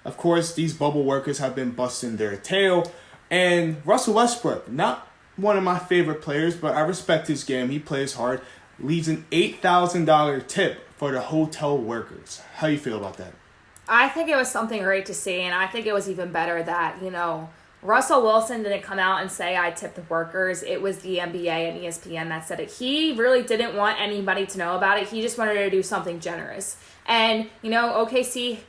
[SPEAKER 4] Of course, these bubble workers have been busting their tail, and Russell Westbrook, not one of my favorite players, but I respect his game. He plays hard. Leaves an $8,000 tip for the hotel workers. How you feel about that?
[SPEAKER 3] I think it was something great to see, and I think it was even better that, Russell Wilson didn't come out and say, I tipped the workers. It was the NBA and ESPN that said it. He really didn't want anybody to know about it. He just wanted to do something generous. And, OKC,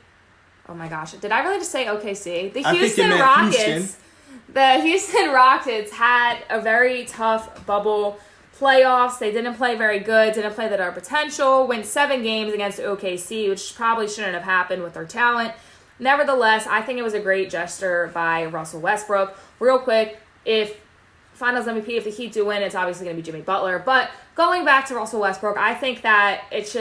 [SPEAKER 3] oh my gosh, did I really just say OKC? The Houston Rockets had a very tough bubble playoffs. They didn't play very good, didn't play to their potential, went 7 games against OKC, which probably shouldn't have happened with their talent. Nevertheless, I think it was a great gesture by Russell Westbrook. Real quick, if Finals MVP, if the Heat do win, it's obviously going to be Jimmy Butler. But going back to Russell Westbrook, I think that it's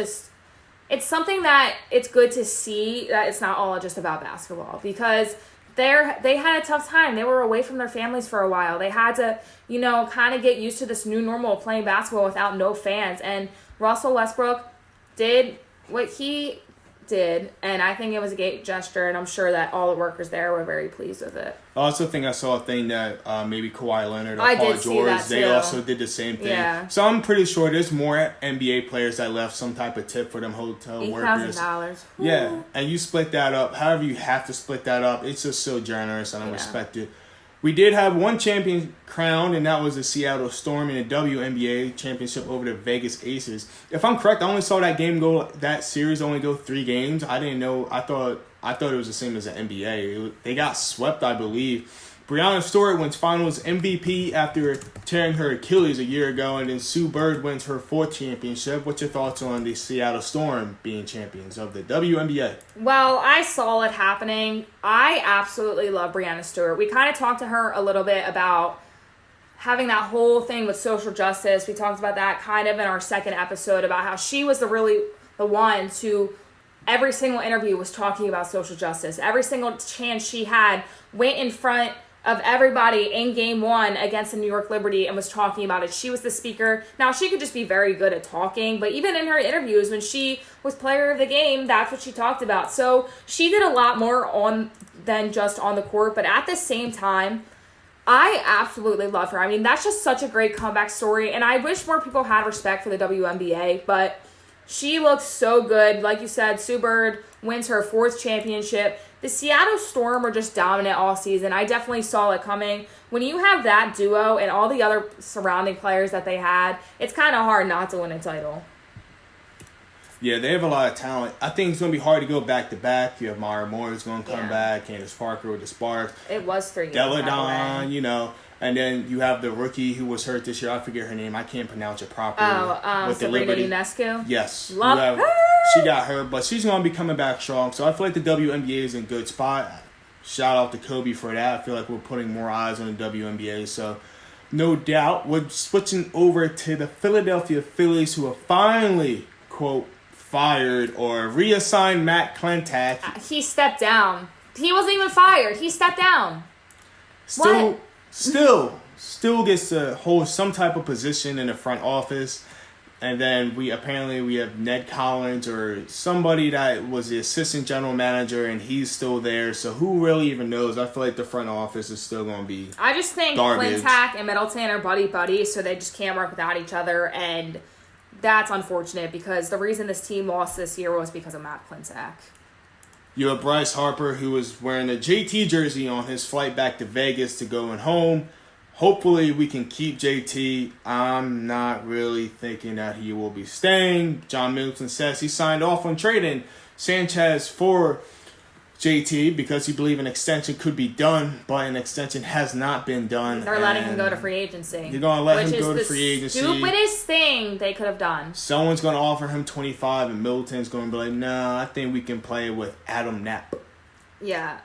[SPEAKER 3] something that it's good to see that it's not all just about basketball, because they had a tough time. They were away from their families for a while. They had to, kind of get used to this new normal of playing basketball without no fans. And Russell Westbrook did what he did, and I think it was a great gesture, and I'm sure that all the workers there were very pleased with it.
[SPEAKER 4] I also think I saw a thing that maybe Kawhi Leonard or Paul George, they also did the same thing. Yeah. So I'm pretty sure there's more NBA players that left some type of tip for them hotel workers.
[SPEAKER 3] $8,000.
[SPEAKER 4] Yeah, and you split that up. However you have to split that up, it's just so generous, and I respect it. We did have one champion crowned, and that was the Seattle Storm in the WNBA championship over the Vegas Aces. If I'm correct, I only saw that series only go 3 games. I didn't know. I thought it was the same as the NBA. They got swept, I believe. Breanna Stewart wins Finals MVP after tearing her Achilles a year ago, and then Sue Bird wins her 4th championship. What's your thoughts on the Seattle Storm being champions of the WNBA?
[SPEAKER 3] Well, I saw it happening. I absolutely love Breanna Stewart. We kind of talked to her a little bit about having that whole thing with social justice. We talked about that kind of in our second episode about how she was the one to every single interview was talking about social justice. Every single chance she had went in front of everybody in game 1 against the New York Liberty and was talking about it. She was the speaker. Now, she could just be very good at talking, but even in her interviews when she was player of the game, that's what she talked about. So she did a lot more than just on the court, but at the same time, I absolutely love her. I mean, that's just such a great comeback story, and I wish more people had respect for the WNBA, but she looks so good. Like you said, Sue Bird wins her 4th championship. The Seattle Storm were just dominant all season. I definitely saw it coming. When you have that duo and all the other surrounding players that they had, it's kind of hard not to win a title.
[SPEAKER 4] Yeah, they have a lot of talent. I think it's going to be hard to go back-to-back. You have Mara Moore who's going to come back, Candace Parker with the Sparks.
[SPEAKER 3] It was 3 years.
[SPEAKER 4] Deladon, you know. And then you have the rookie who was hurt this year. I forget her name. I can't pronounce it properly.
[SPEAKER 3] With Sabrina Ionescu?
[SPEAKER 4] Yes.
[SPEAKER 3] Love her.
[SPEAKER 4] She got hurt, but she's going to be coming back strong. So I feel like the WNBA is in a good spot. Shout out to Kobe for that. I feel like we're putting more eyes on the WNBA. So no doubt. We're switching over to the Philadelphia Phillies, who are finally, quote, fired or reassigned Matt Klentak.
[SPEAKER 3] He stepped down. He wasn't even fired. He stepped down.
[SPEAKER 4] Still gets to hold some type of position in the front office. And then we have Ned Collins or somebody that was the assistant general manager, and he's still there. So who really even knows? I feel like the front office is still going to be
[SPEAKER 3] I just think
[SPEAKER 4] garbage.
[SPEAKER 3] Klentak and Middleton are buddy, so they just can't work without each other. And that's unfortunate because the reason this team lost this year was because of Matt Klentak.
[SPEAKER 4] You have Bryce Harper, who was wearing a JT jersey on his flight back to Vegas to going home. Hopefully we can keep JT. I'm not really thinking that he will be staying. John Middleton says he signed off on trading Sanchez for JT because he believed an extension could be done, but an extension has not been done.
[SPEAKER 3] They're letting him go to free agency.
[SPEAKER 4] You're going to let him go to free agency.
[SPEAKER 3] Stupidest thing they could have done.
[SPEAKER 4] Someone's going to offer him 25 and Middleton's going to be like, no, I think we can play with Adam Knapp.
[SPEAKER 3] Yeah.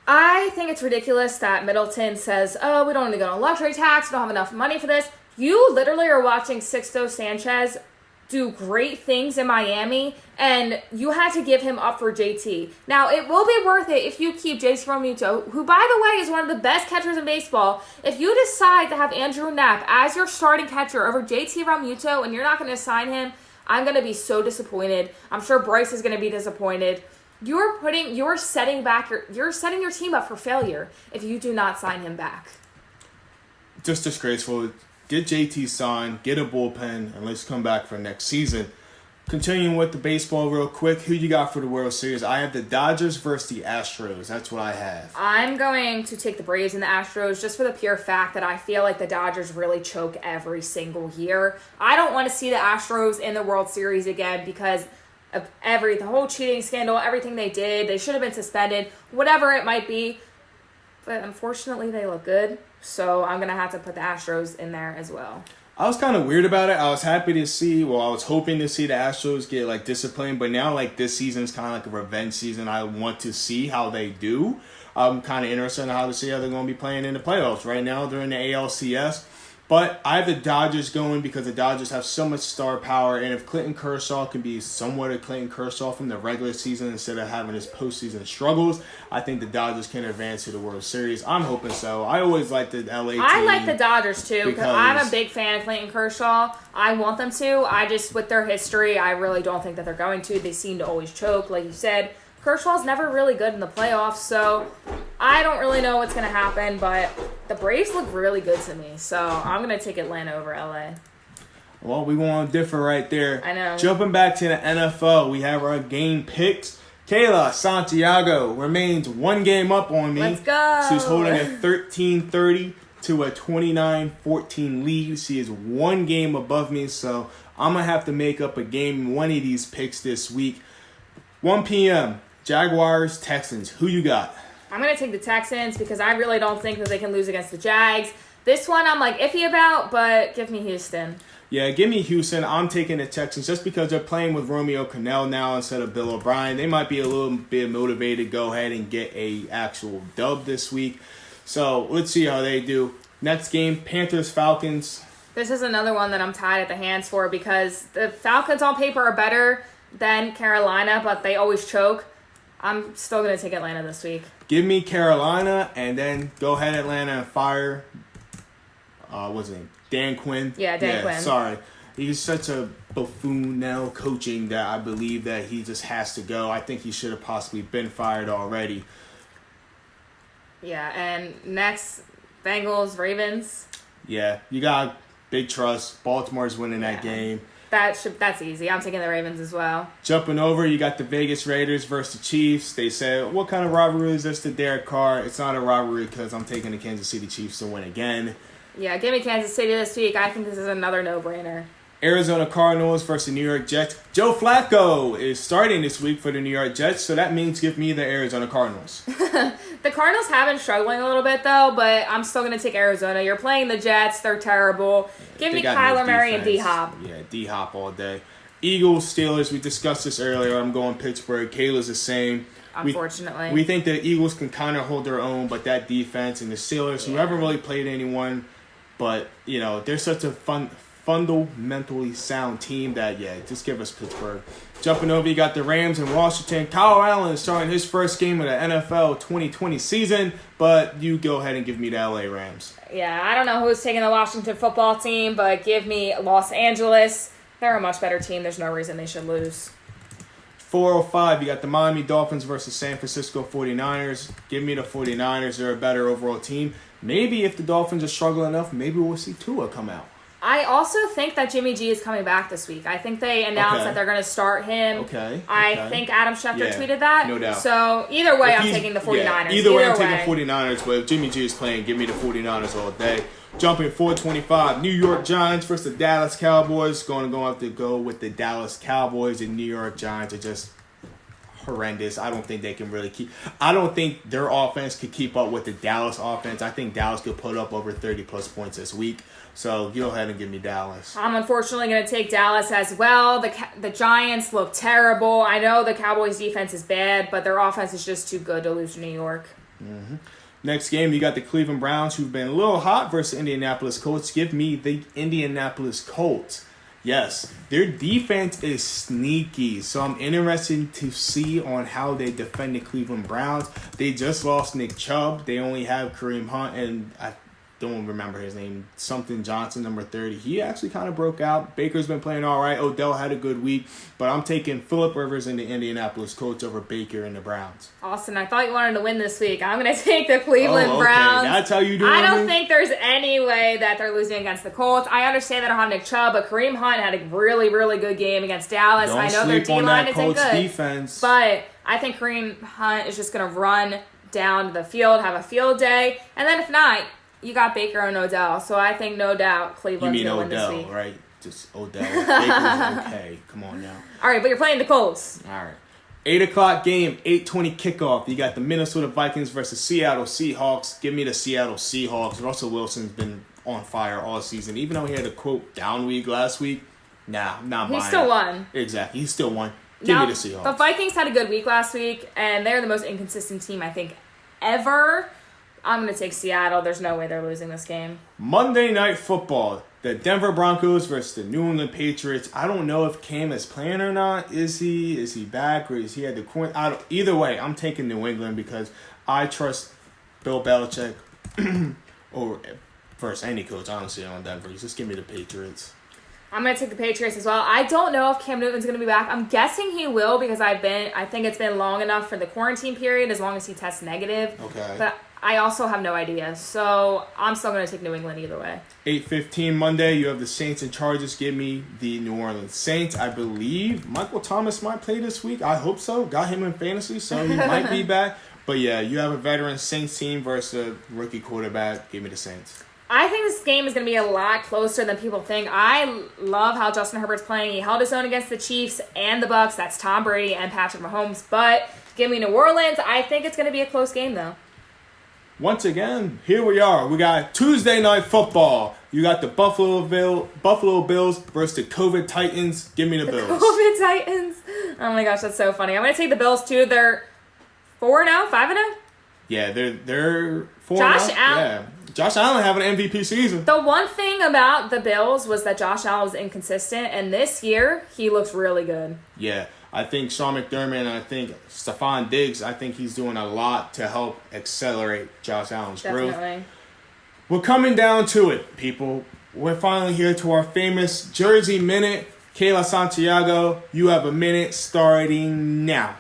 [SPEAKER 3] I think it's ridiculous that Middleton says, oh, we don't want to go on luxury tax, we don't have enough money for this. You literally are watching Sixto Sanchez do great things in Miami, and you had to give him up for JT. Now, it will be worth it if you keep JT Realmuto, who, by the way, is one of the best catchers in baseball. If you decide to have Andrew Knapp as your starting catcher over JT Realmuto and you're not going to sign him, I'm going to be so disappointed. I'm sure Bryce is going to be disappointed. You're setting your team up for failure if you do not sign him back.
[SPEAKER 4] Just disgraceful. Get JT signed, get a bullpen, and let's come back for next season. Continuing with the baseball real quick, who you got for the World Series? I have the Dodgers versus the Astros. That's what I have.
[SPEAKER 3] I'm going to take the Braves and the Astros just for the pure fact that I feel like the Dodgers really choke every single year. I don't want to see the Astros in the World Series again because of the whole cheating scandal, everything they did. They should have been suspended, whatever it might be. But unfortunately, they look good. So I'm going to have to put the Astros in there as well.
[SPEAKER 4] I was kind of weird about it. I was happy to see, I was hoping to see the Astros get, disciplined. But now, this season is kind of like a revenge season. I want to see how they do. I'm kind of interested in how to see how they're going to be playing in the playoffs. Right now, they're in the ALCS. But I have the Dodgers going because the Dodgers have so much star power. And if Clayton Kershaw can be somewhat of Clayton Kershaw from the regular season instead of having his postseason struggles, I think the Dodgers can advance to the World Series. I'm hoping so. I always like the LA team.
[SPEAKER 3] I like the Dodgers too because I'm a big fan of Clayton Kershaw. I want them to. With their history, I really don't think that they're going to. They seem to always choke. Like you said, Kershaw's never really good in the playoffs, so I don't really know what's going to happen, but the Braves look really good to me, so I'm going to take Atlanta over LA.
[SPEAKER 4] Well, we want to differ right there.
[SPEAKER 3] I know.
[SPEAKER 4] Jumping back to the NFL, we have our game picks. Kayla Santiago remains one game up on me.
[SPEAKER 3] Let's go.
[SPEAKER 4] She's holding a 13-30 to a 29-14 lead. She is one game above me, so I'm going to have to make up a game in one of these picks this week. 1 p.m., Jaguars, Texans. Who you got?
[SPEAKER 3] I'm going to take the Texans because I really don't think that they can lose against the Jags. This one I'm iffy about, but give me Houston.
[SPEAKER 4] Yeah, give me Houston. I'm taking the Texans just because they're playing with Romeo Crennel now instead of Bill O'Brien. They might be a little bit motivated to go ahead and get a actual dub this week. So let's see how they do. Next game, Panthers-Falcons.
[SPEAKER 3] This is another one that I'm tied at the hands for because the Falcons on paper are better than Carolina, but they always choke. I'm still going to take Atlanta this week.
[SPEAKER 4] Give me Carolina, and then go ahead Atlanta and fire, what's his name? Dan Quinn.
[SPEAKER 3] Yeah, Dan Quinn.
[SPEAKER 4] Sorry. He's such a buffoon now coaching that I believe that he just has to go. I think he should have possibly been fired already.
[SPEAKER 3] Yeah, and next, Bengals, Ravens.
[SPEAKER 4] Yeah, you got big trust. Baltimore's winning that game.
[SPEAKER 3] That's easy. I'm taking the Ravens as well.
[SPEAKER 4] Jumping over, you got the Vegas Raiders versus the Chiefs. They said, what kind of rivalry is this to Derek Carr? It's not a rivalry because I'm taking the Kansas City Chiefs to win again.
[SPEAKER 3] Yeah, give me Kansas City this week. I think this is another no-brainer.
[SPEAKER 4] Arizona Cardinals versus the New York Jets. Joe Flacco is starting this week for the New York Jets, so that means give me the Arizona Cardinals.
[SPEAKER 3] The Cardinals have been struggling a little bit, though, but I'm still going to take Arizona. You're playing the Jets. They're terrible. Give me Kyler Murray and D-Hop.
[SPEAKER 4] Yeah, D-Hop all day. Eagles, Steelers, we discussed this earlier. I'm going Pittsburgh. Kayla's the same.
[SPEAKER 3] Unfortunately.
[SPEAKER 4] We think the Eagles can kind of hold their own, but that defense and the Steelers, who haven't really played anyone, but, you know, they're such a fundamentally sound team that, just give us Pittsburgh. Jumping over, you got the Rams in Washington. Kyle Allen is starting his first game of the NFL 2020 season, but you go ahead and give me the LA Rams.
[SPEAKER 3] Yeah, I don't know who's taking the Washington football team, but give me Los Angeles. They're a much better team. There's no reason they should lose.
[SPEAKER 4] 405, you got the Miami Dolphins versus San Francisco 49ers. Give me the 49ers. They're a better overall team. Maybe if the Dolphins are struggling enough, maybe we'll see Tua come out.
[SPEAKER 3] I also think that Jimmy G is coming back this week. I think they announced that they're going to start him. I think Adam Schefter tweeted that.
[SPEAKER 4] No doubt.
[SPEAKER 3] So either way, I'm taking the 49ers.
[SPEAKER 4] Yeah, either way, I'm taking 49ers. But if Jimmy G is playing, give me the 49ers all day. Jumping 425, New York Giants versus the Dallas Cowboys. Going to have to go with the Dallas Cowboys. And New York Giants are just horrendous. I don't think they can really I don't think their offense could keep up with the Dallas offense. I think Dallas could put up over 30-plus points this week. So go ahead and give me Dallas.
[SPEAKER 3] I'm unfortunately going to take Dallas as well. The Giants look terrible. I know the Cowboys' defense is bad, but their offense is just too good to lose to New York.
[SPEAKER 4] Mm-hmm. Next game, you got the Cleveland Browns, who've been a little hot, versus Indianapolis Colts. Give me the Indianapolis Colts. Yes, their defense is sneaky, so I'm interested to see on how they defend the Cleveland Browns. They just lost Nick Chubb. They only have Kareem Hunt, and I don't remember his name, something Johnson, number 30. He actually kind of broke out. Baker's been playing all right. Odell had a good week, but I'm taking Phillip Rivers and the Indianapolis Colts over Baker and the Browns.
[SPEAKER 3] Austin, I thought you wanted to win this week. I'm going to take the Cleveland Browns.
[SPEAKER 4] That's how you do it.
[SPEAKER 3] I don't think there's any way that they're losing against the Colts. I understand they don't have Nick Chubb, but Kareem Hunt had a really, really good game against Dallas.
[SPEAKER 4] Don't
[SPEAKER 3] I know their D-line isn't good,
[SPEAKER 4] defense.
[SPEAKER 3] but I think Kareem Hunt is just going to run down the field, have a field day, and then if not, you got Baker and Odell, so I think no doubt Cleveland's going to win this week.
[SPEAKER 4] You mean Odell, right? Just Odell. Baker's okay. Come on now.
[SPEAKER 3] All right, but you're playing the Colts.
[SPEAKER 4] All right. 8 o'clock game, 8:20 kickoff. You got the Minnesota Vikings versus Seattle Seahawks. Give me the Seattle Seahawks. Russell Wilson's been on fire all season. Even though he had a, quote, down week last week, not buying it.
[SPEAKER 3] He still won.
[SPEAKER 4] Exactly. He still won. Give me the Seahawks.
[SPEAKER 3] The Vikings had a good week last week, and they're the most inconsistent team, I think, ever. I'm going to take Seattle. There's no way they're losing this game.
[SPEAKER 4] Monday Night Football. The Denver Broncos versus the New England Patriots. I don't know if Cam is playing or not. Is he? Is he back or is he at the corner? Either way, I'm taking New England because I trust Bill Belichick or versus any coach, honestly, on Denver. Just give me the Patriots.
[SPEAKER 3] I'm going to take the Patriots as well. I don't know if Cam Newton's going to be back. I'm guessing he will because I think it's been long enough for the quarantine period as long as he tests negative.
[SPEAKER 4] Okay.
[SPEAKER 3] But I also have no idea. So I'm still going to take New England either way.
[SPEAKER 4] 8:15 Monday, you have the Saints and Chargers. Give me the New Orleans Saints. I believe Michael Thomas might play this week. I hope so. Got him in fantasy, so he might be back. But yeah, you have a veteran Saints team versus a rookie quarterback. Give me the Saints.
[SPEAKER 3] I think this game is going to be a lot closer than people think. I love how Justin Herbert's playing. He held his own against the Chiefs and the Bucs. That's Tom Brady and Patrick Mahomes. But give me New Orleans. I think it's going to be a close game, though.
[SPEAKER 4] Once again, here we are. We got Tuesday Night Football. You got the Buffalo Bills versus the COVID Titans. Give me the Bills.
[SPEAKER 3] COVID Titans. Oh my gosh, that's so funny. I'm going to take the Bills too. They're 4-0, 5-0.
[SPEAKER 4] Yeah, they're 4-0.
[SPEAKER 3] Josh Allen.
[SPEAKER 4] Yeah. Josh Allen having an MVP season.
[SPEAKER 3] The one thing about the Bills was that Josh Allen was inconsistent, and this year he looks really good.
[SPEAKER 4] Yeah, I think Sean McDermott and I think Stephon Diggs, I think he's doing a lot to help accelerate Josh Allen's growth.
[SPEAKER 3] Definitely.
[SPEAKER 4] We're coming down to it, people. We're finally here to our famous Jersey Minute. Kayla Santiago, you have a minute starting now.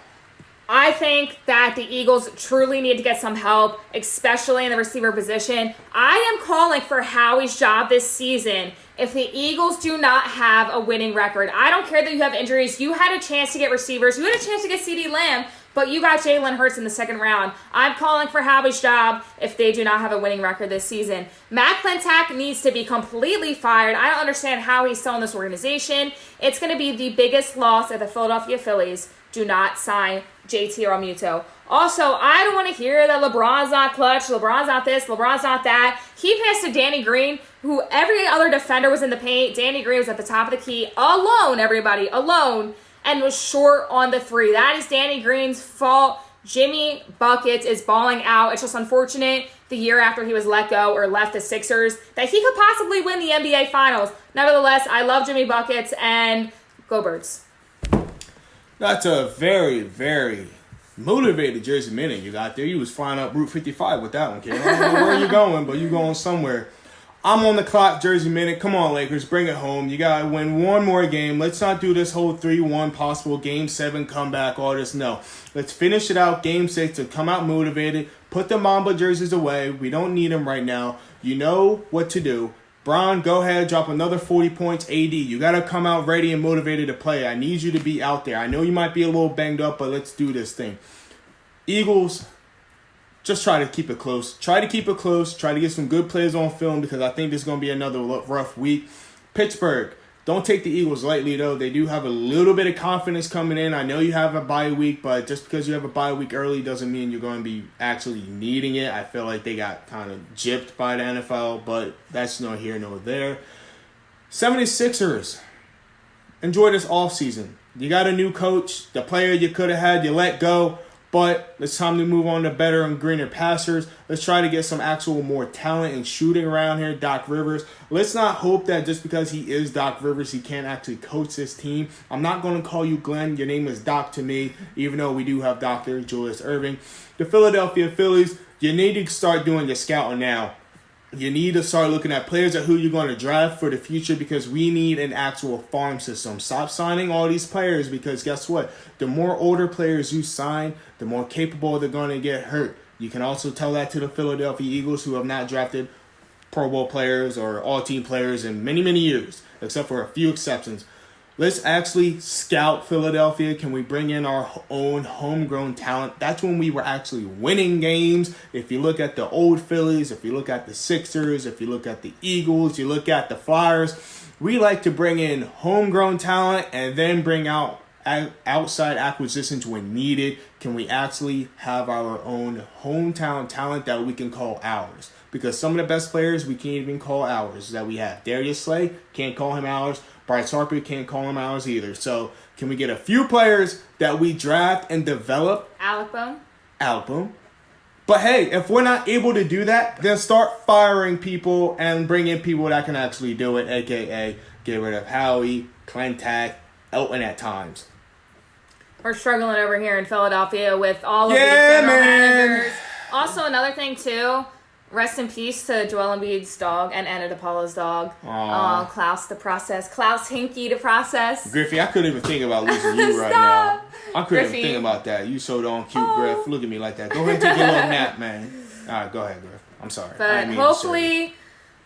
[SPEAKER 3] I think that the Eagles truly need to get some help, especially in the receiver position. I am calling for Howie's job this season if the Eagles do not have a winning record. I don't care that you have injuries. You had a chance to get receivers. You had a chance to get CeeDee Lamb, but you got Jalen Hurts in the second round. I'm calling for Howie's job if they do not have a winning record this season. Matt Clintack needs to be completely fired. I don't understand how he's still in this organization. It's going to be the biggest loss if the Philadelphia Phillies do not sign JT Realmuto. Also, I don't want to hear that LeBron's not clutch, LeBron's not this, LeBron's not that. He passed to Danny Green, who every other defender was in the paint. Danny Green was at the top of the key, alone, everybody, alone, and was short on the three. That is Danny Green's fault. Jimmy Buckets is balling out. It's just unfortunate the year after he was let go or left the Sixers that he could possibly win the NBA Finals. Nevertheless, I love Jimmy Buckets, and go Birds.
[SPEAKER 4] That's a very, very motivated Jersey Minute you got there. You was flying up Route 55 with that one, kid. I don't know where you're going, but you're going somewhere. I'm on the clock, Jersey Minute. Come on, Lakers, bring it home. You got to win one more game. Let's not do this whole 3-1 possible Game 7 comeback, all this. No. Let's finish it out, Game 6, to come out motivated. Put the Mamba jerseys away. We don't need them right now. You know what to do. Bron, go ahead, drop another 40 points. AD, you got to come out ready and motivated to play. I need you to be out there. I know you might be a little banged up, but let's do this thing. Eagles, just try to keep it close. Try to keep it close. Try to get some good plays on film because I think this is going to be another rough week. Pittsburgh, don't take the Eagles lightly, though. They do have a little bit of confidence coming in. I know you have a bye week, but just because you have a bye week early doesn't mean you're going to be actually needing it. I feel like they got kind of gypped by the NFL, but that's no here nor there. 76ers, enjoy this offseason. You got a new coach. The player you could have had, you let go. But it's time to move on to better and greener pastures. Let's try to get some actual more talent and shooting around here. Doc Rivers. Let's not hope that just because he is Doc Rivers, he can't actually coach this team. I'm not going to call you Glenn. Your name is Doc to me, even though we do have Dr. Julius Erving. The Philadelphia Phillies, you need to start doing your scouting now. You need to start looking at players at who you're going to draft for the future because we need an actual farm system. Stop signing all these players because guess what? The more older players you sign, the more capable they're going to get hurt. You can also tell that to the Philadelphia Eagles who have not drafted Pro Bowl players or all-team players in many, many years, except for a few exceptions. Let's actually scout Philadelphia. Can we bring in our own homegrown talent? That's when we were actually winning games. If you look at the old Phillies, if you look at the Sixers, if you look at the Eagles, you look at the Flyers, we like to bring in homegrown talent and then bring out outside acquisitions when needed. Can we actually have our own hometown talent that we can call ours? Because some of the best players we can't even call ours that we have. Darius Slay, can't call him ours. Bryce Harper, can't call him ours either. So can we get a few players that we draft and develop?
[SPEAKER 3] Alec Bohm.
[SPEAKER 4] But hey, if we're not able to do that, then start firing people and bring in people that can actually do it, a.k.a. get rid of Howie, Clintack, Elton at times.
[SPEAKER 3] We're struggling over here in Philadelphia with all of these general managers. Also, another thing, too, rest in peace to Joel Embiid's dog and Anna DePaula's dog. Klaus the process. Klaus Hinkie the process.
[SPEAKER 4] Griffey, I couldn't even think about losing you right now. I couldn't even think about that. You so darn cute, Griff. Look at me like that. Go ahead and take your little nap, man. All right, go ahead, Griff. I'm sorry.
[SPEAKER 3] But hopefully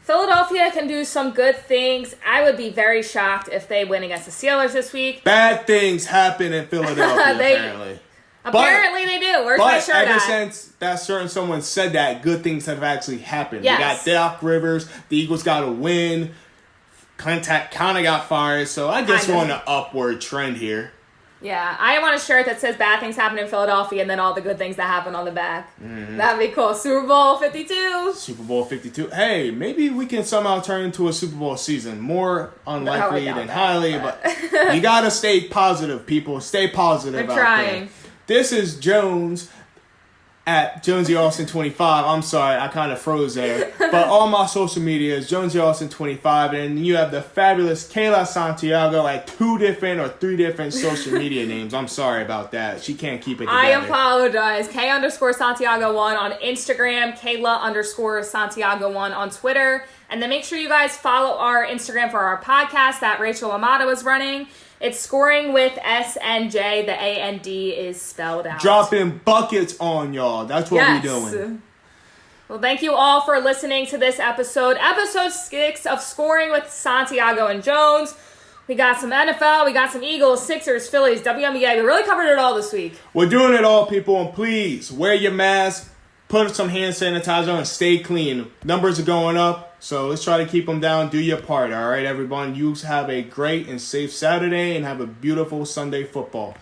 [SPEAKER 3] Philadelphia can do some good things. I would be very shocked if they win against the Steelers this week.
[SPEAKER 4] Bad things happen in Philadelphia, apparently.
[SPEAKER 3] Apparently they do. Where's my shirt
[SPEAKER 4] ever
[SPEAKER 3] at?
[SPEAKER 4] since that certain someone said that, good things have actually happened.
[SPEAKER 3] Yes.
[SPEAKER 4] We got Doc Rivers. The Eagles got a win. Clintack kind of got fired. So I guess we're on an upward trend here.
[SPEAKER 3] Yeah, I want a shirt that says bad things happen in Philadelphia and then all the good things that happen on the back. Mm-hmm. That'd be cool. Super Bowl 52.
[SPEAKER 4] Super Bowl 52. Hey, maybe we can somehow turn into a Super Bowl season. More unlikely than highly, but you got to stay positive, people. Stay positive
[SPEAKER 3] We're
[SPEAKER 4] out
[SPEAKER 3] trying.
[SPEAKER 4] there. This is Jones at Jonesy Austin 25. I'm sorry, I kind of froze there. But all my social media is Jonesy Austin 25, and you have the fabulous Kayla Santiago at 2 different or 3 different social media names. I'm sorry about that. She can't keep it together.
[SPEAKER 3] I apologize. K_Santiago1 on Instagram, Kayla_Santiago1 on Twitter. And then make sure you guys follow our Instagram for our podcast that Rachel Amato is running. It's Scoring with SNJ. The AND is spelled out.
[SPEAKER 4] Dropping buckets on y'all. That's what we're doing.
[SPEAKER 3] Well, thank you all for listening to this episode. Episode 6 of Scoring with Santiago and Jones. We got some NFL. We got some Eagles, Sixers, Phillies, WNBA. We really covered it all this week.
[SPEAKER 4] We're doing it all, people. And please, wear your mask. Put some hand sanitizer on and stay clean. Numbers are going up, so let's try to keep them down. Do your part, all right, everyone? You have a great and safe Saturday and have a beautiful Sunday football.